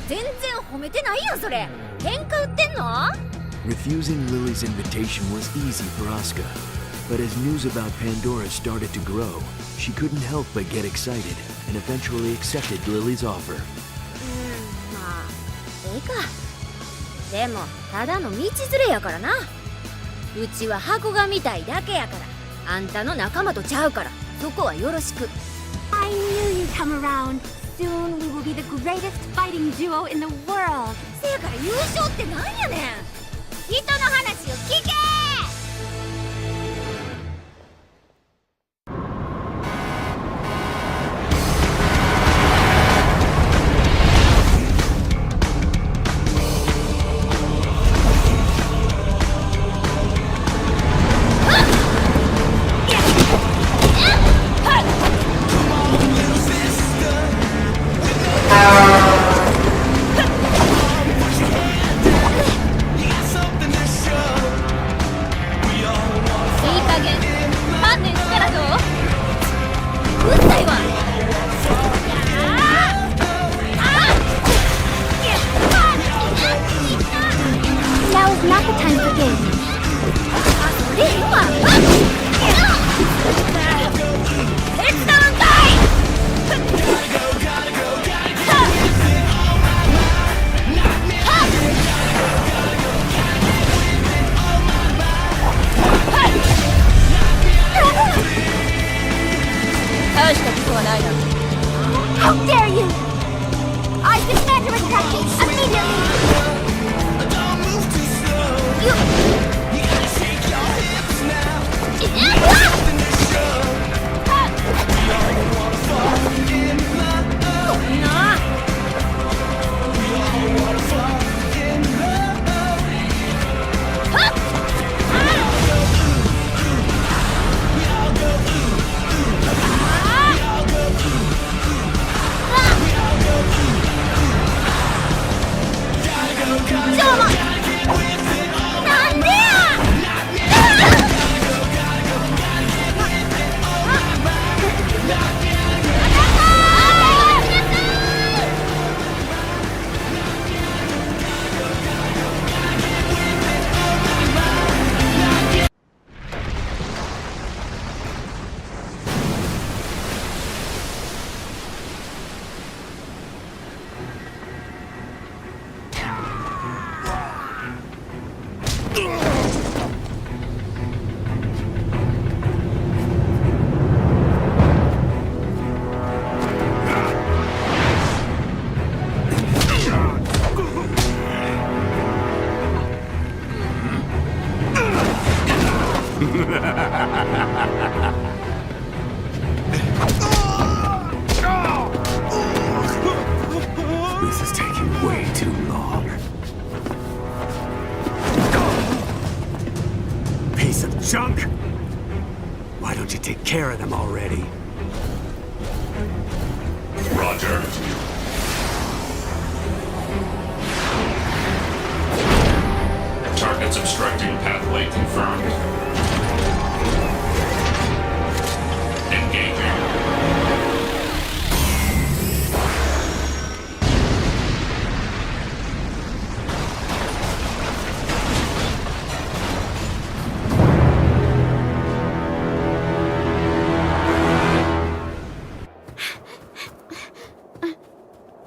全然褒めてないやんそれ喧嘩売ってんの Refusing Lily's invitation was easy for Asuka, but as news about Pandora started to grow, she couldn't help but get excited and eventually accepted Lily's offer. まあええかでもただの道連れやからなうちは箱が見たいだけやからあんたの仲間とちゃうからそこはよろしく I knew you'd come around. Soon we will be the greatest fighting duo in the world. せやから優勝ってなんやねん人の話を聞け This is taking way too long. Piece of junk! Why don't you take care of them already? Roger. Targets obstructing pathway confirmed. Engaging.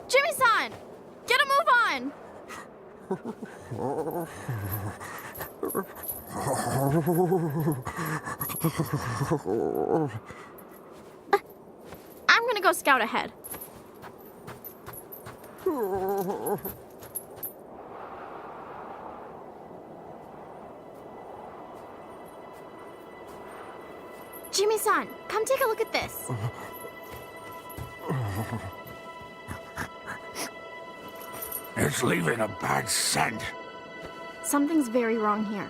Jimmy-san! Get a move on! I'm gonna go scout ahead. Jimmy-san, come take a look at this. It's leaving a bad scent. Something's very wrong here.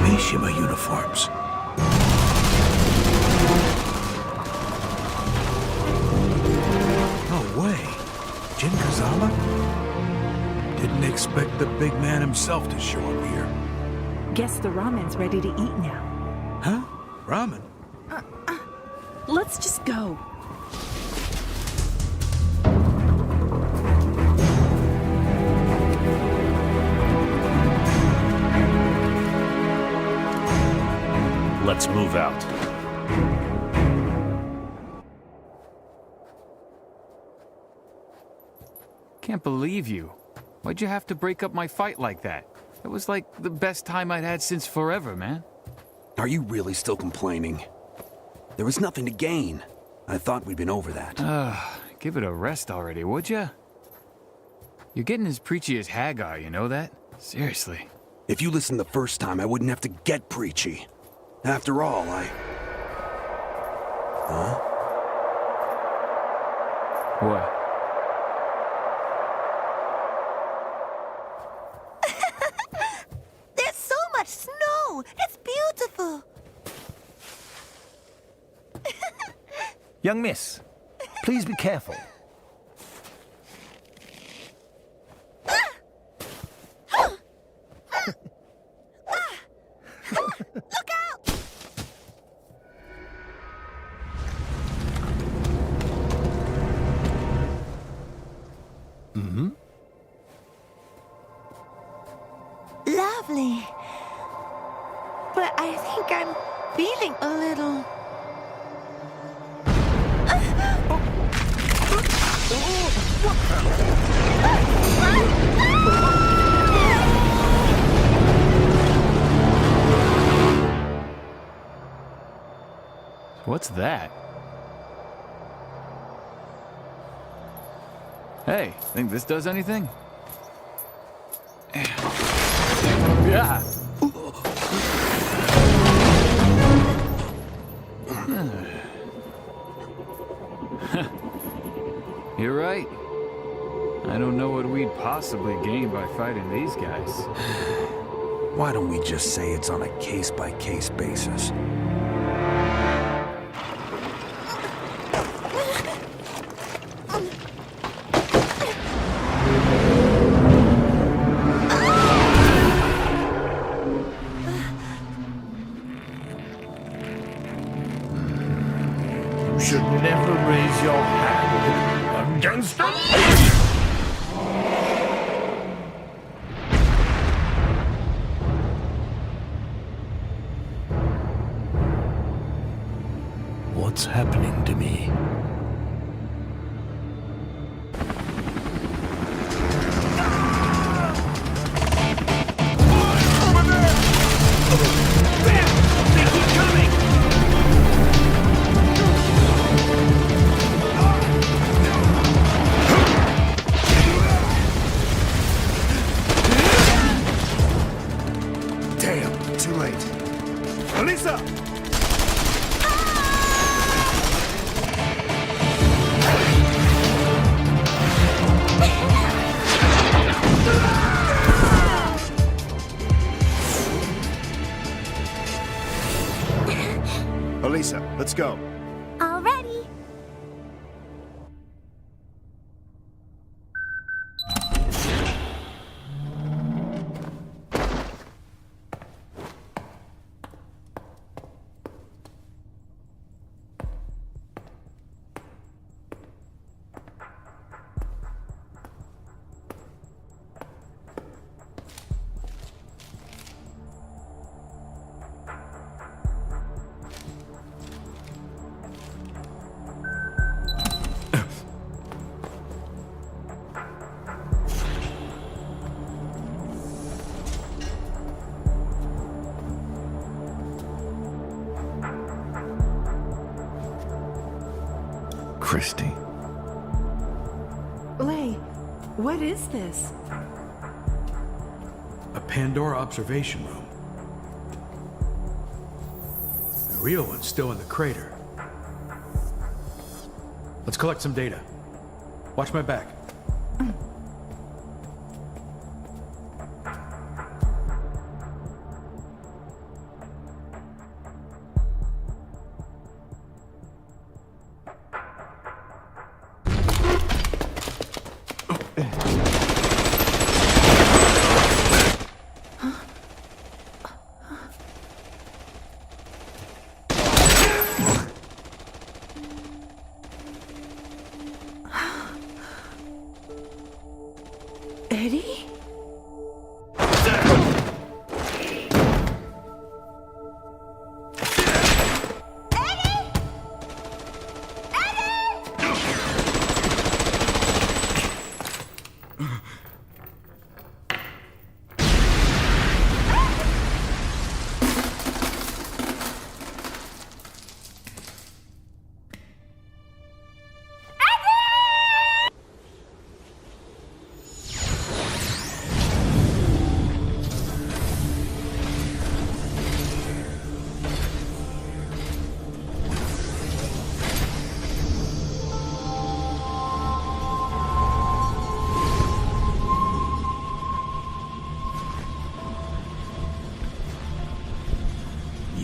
Mishima uniforms. No way. Jin Kazama? Didn't expect the big man himself to show up here. Guess the ramen's ready to eat now. Huh? Ramen? Let's just go. Let's move out. Can't believe you. Why'd you have to break up my fight like that? It was like the best time I'd had since forever, man. Are you really still complaining? There was nothing to gain. I thought we'd been over that. Give it a rest already, would ya? You're getting as preachy as Hagar, you know that? Seriously. If you listened the first time, I wouldn't have to get preachy. After all, Huh? What? There's so much snow! It's beautiful! Young miss, please be careful. Look out! Mm-hmm. Lovely. But I think I'm feeling a little... What's that? Hey, think this does anything? Yeah. You're right. I don't know what we'd possibly gain by fighting these guys. Why don't we just say it's on a case-by-case basis? You should never raise your hand against a lady. what's happening to me. Damn, too late. Elisa! Elisa, let's go. Already. Christy. Lay, what is this? A Pandora observation room. The real one's still in the crater. Let's collect some data. Watch my back. Eddie?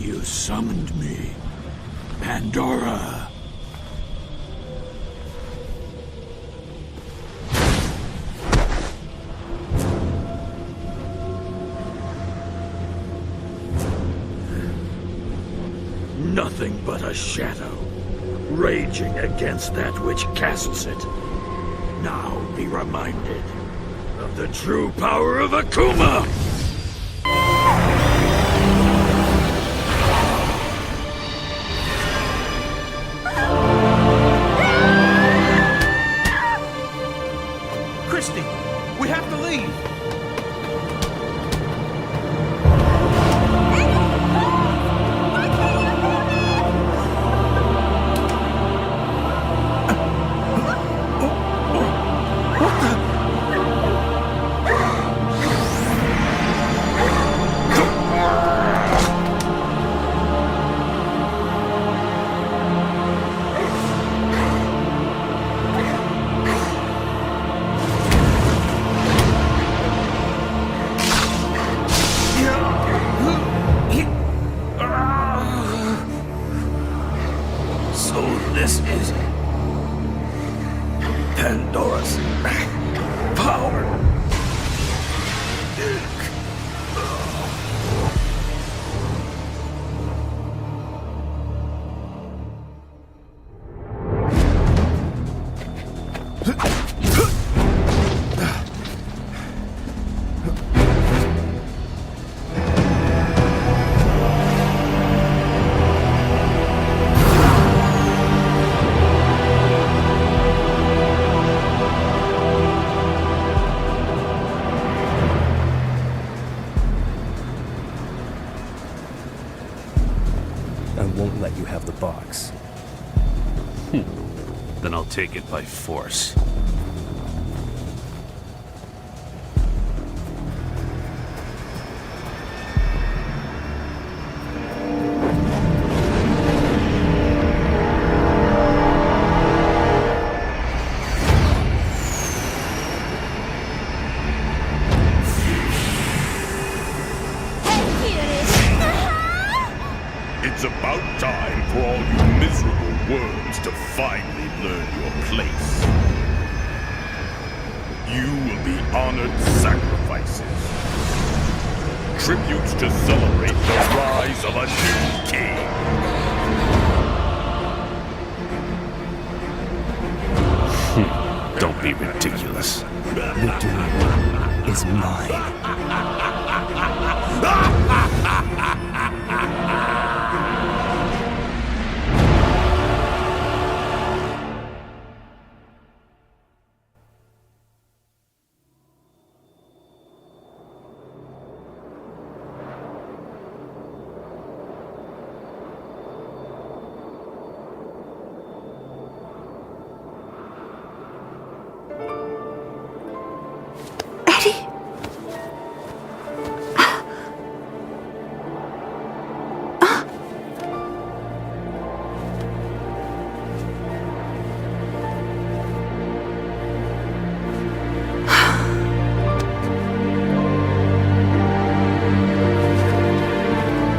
You summoned me, Pandora. Nothing but a shadow, raging against that which casts it. Now be reminded of the true power of Akuma! Christy, we have to leave. take it by force. It's about time for all you miserable worms to finally learn your place. You will be honored sacrifices. Tributes to celebrate the rise of a new king. Don't be ridiculous. Victory is mine.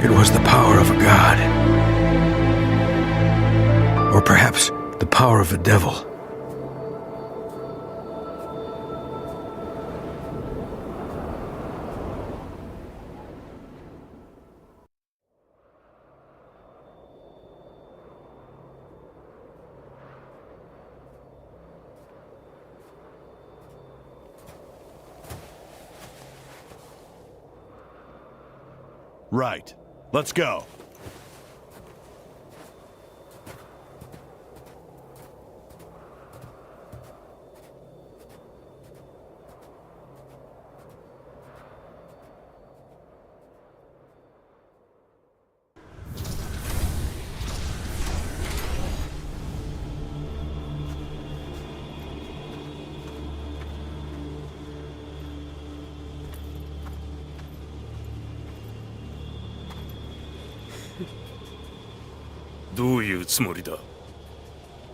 It was the power of a god. Or perhaps the power of a devil. Right. Let's go.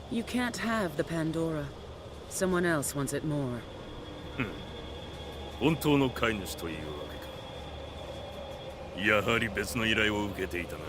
You can't have the Pandora. Someone else wants it more. 本当の飼い主というわけか。やはり別の依頼を受けていたな。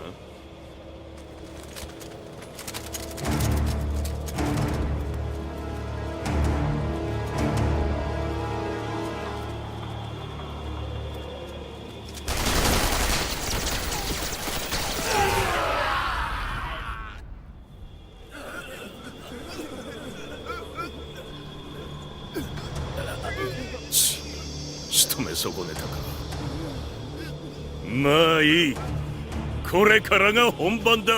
仕留め損ねたか。まあいい。これからが本番だ。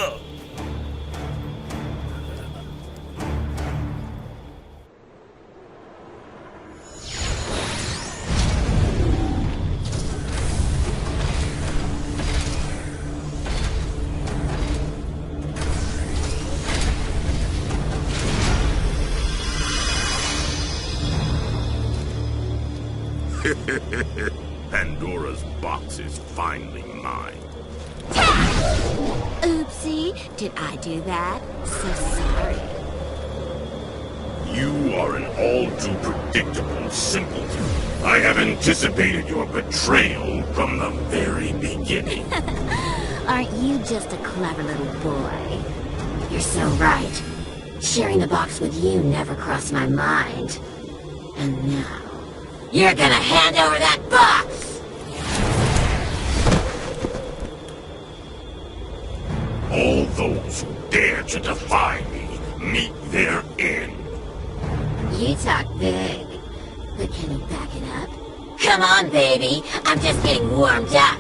Pandora's box is finally mine. Oopsie, did I do that? So sorry. You are an all-too predictable simpleton. I have anticipated your betrayal from the very beginning. Aren't you just a clever little boy? You're so right. Sharing the box with you never crossed my mind. And now, you're gonna hand over that box! All those who dare to defy me meet their end. You talk big, but can you back it up? Come on, baby! I'm just getting warmed up!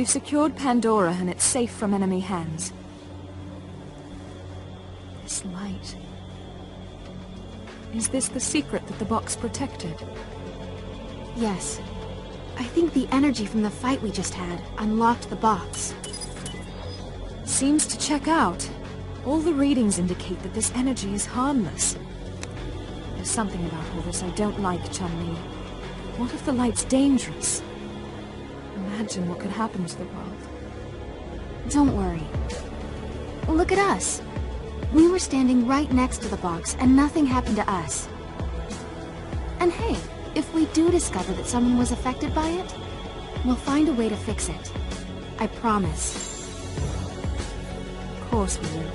We've secured Pandora and it's safe from enemy hands. This light... Is this the secret that the box protected? Yes. I think the energy from the fight we just had unlocked the box. Seems to check out. All the readings indicate that this energy is harmless. There's something about all this I don't like, Chun-Li. What if the light's dangerous? Imagine what could happen to the world. Don't worry. Look at us. We were standing right next to the box, and nothing happened to us. And hey, if we do discover that someone was affected by it, we'll find a way to fix it. I promise. Of course we will.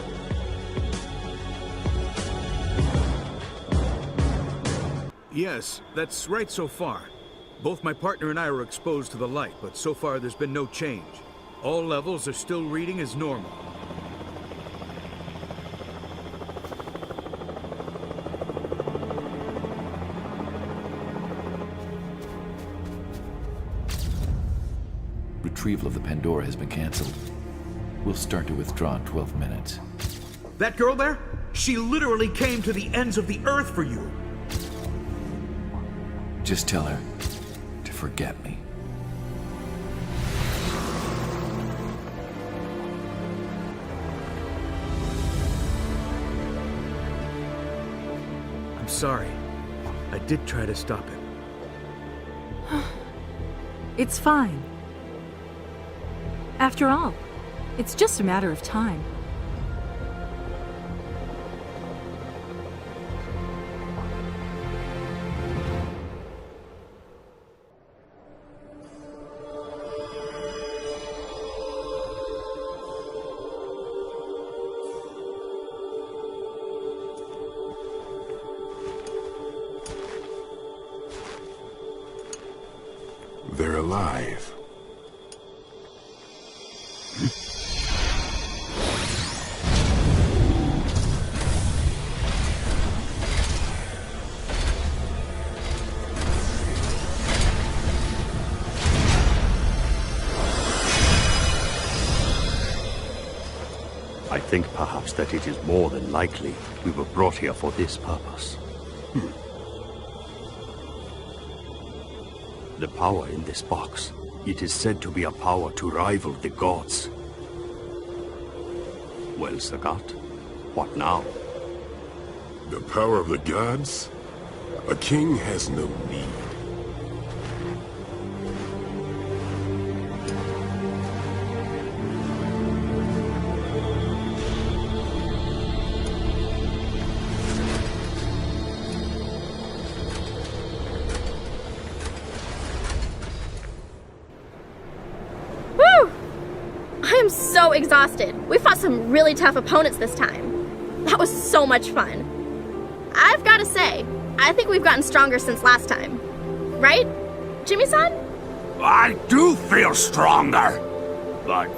Yes, that's right so far. Both my partner and I were exposed to the light, but so far there's been no change. All levels are still reading as normal. Retrieval of the Pandora has been cancelled. We'll start to withdraw in 12 minutes. That girl there? She literally came to the ends of the earth for you. Just tell her to forget me. I'm sorry. I did try to stop it. It's fine. After all, it's just a matter of time. They're alive. I think perhaps that it is more than likely we were brought here for this purpose. The power in this box, it is said to be a power to rival the gods. Well, Sagat, what now? The power of the gods? A king has no need. I'm so exhausted. We fought some really tough opponents this time. That was so much fun. I've got to say, I think we've gotten stronger since last time. Right, Jimmy-san? I do feel stronger. But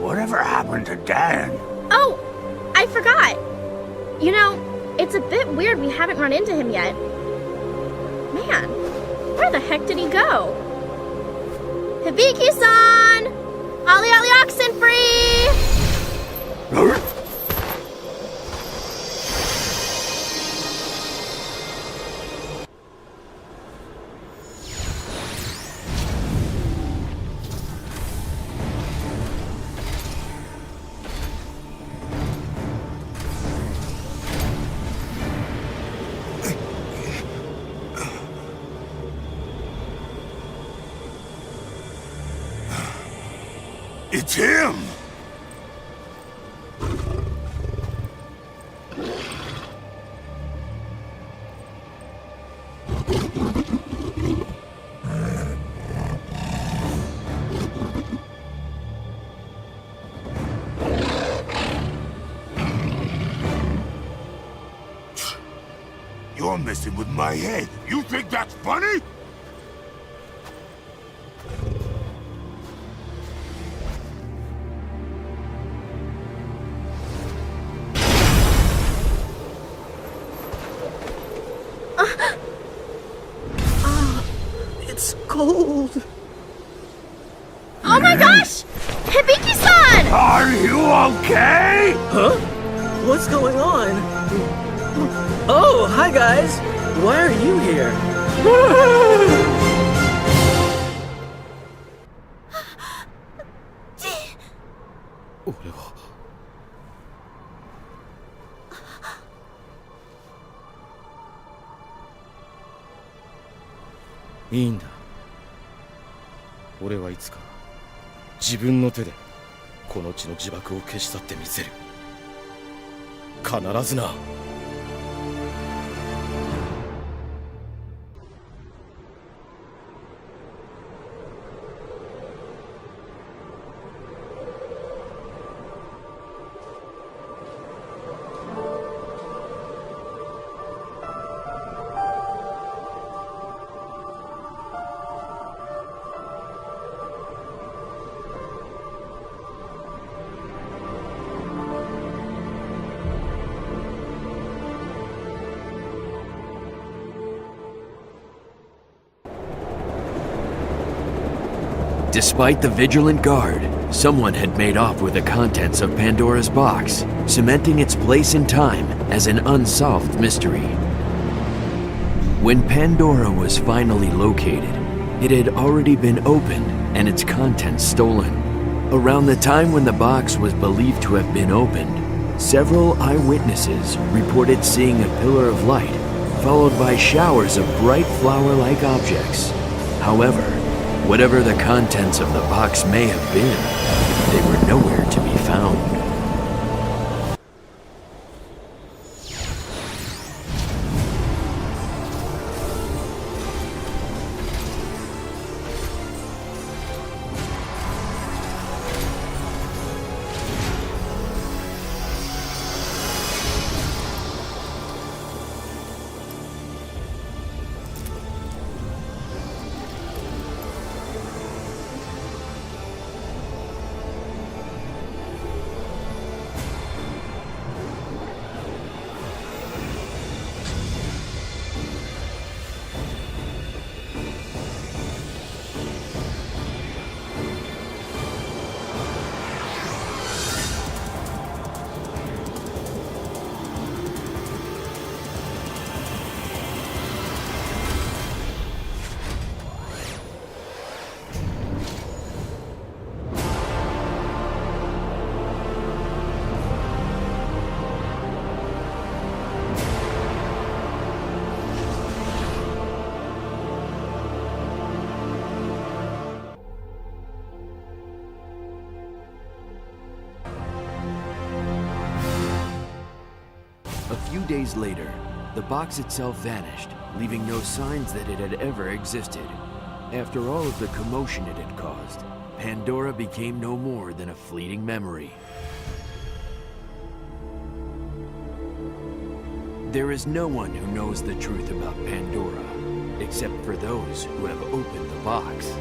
whatever happened to Dan? Oh, I forgot. You know, it's a bit weird we haven't run into him yet. Man, where the heck did he go? Hibiki-san! Ollie Ollie oxen free! It's him! You're messing with my head. You think that's funny? It's cold. Oh my god! Thanks! Hibiki-san! Are you okay? Huh? What's going on? Oh, hi guys! Why are you here? 俺はいいんだ。俺はいつか自分の手でこの地の呪縛を消し去ってみせる。必ずな。Despite the vigilant guard, someone had made off with the contents of Pandora's box, cementing its place in time as an unsolved mystery. When Pandora was finally located, it had already been opened and its contents stolen. Around the time when the box was believed to have been opened, several eyewitnesses reported seeing a pillar of light, followed by showers of bright flower-like objects. However, whatever the contents of the box may have been, they were nowhere to be found. A few days later, the box itself vanished, leaving no signs that it had ever existed. After all of the commotion it had caused, Pandora became no more than a fleeting memory. There is no one who knows the truth about Pandora, except for those who have opened the box.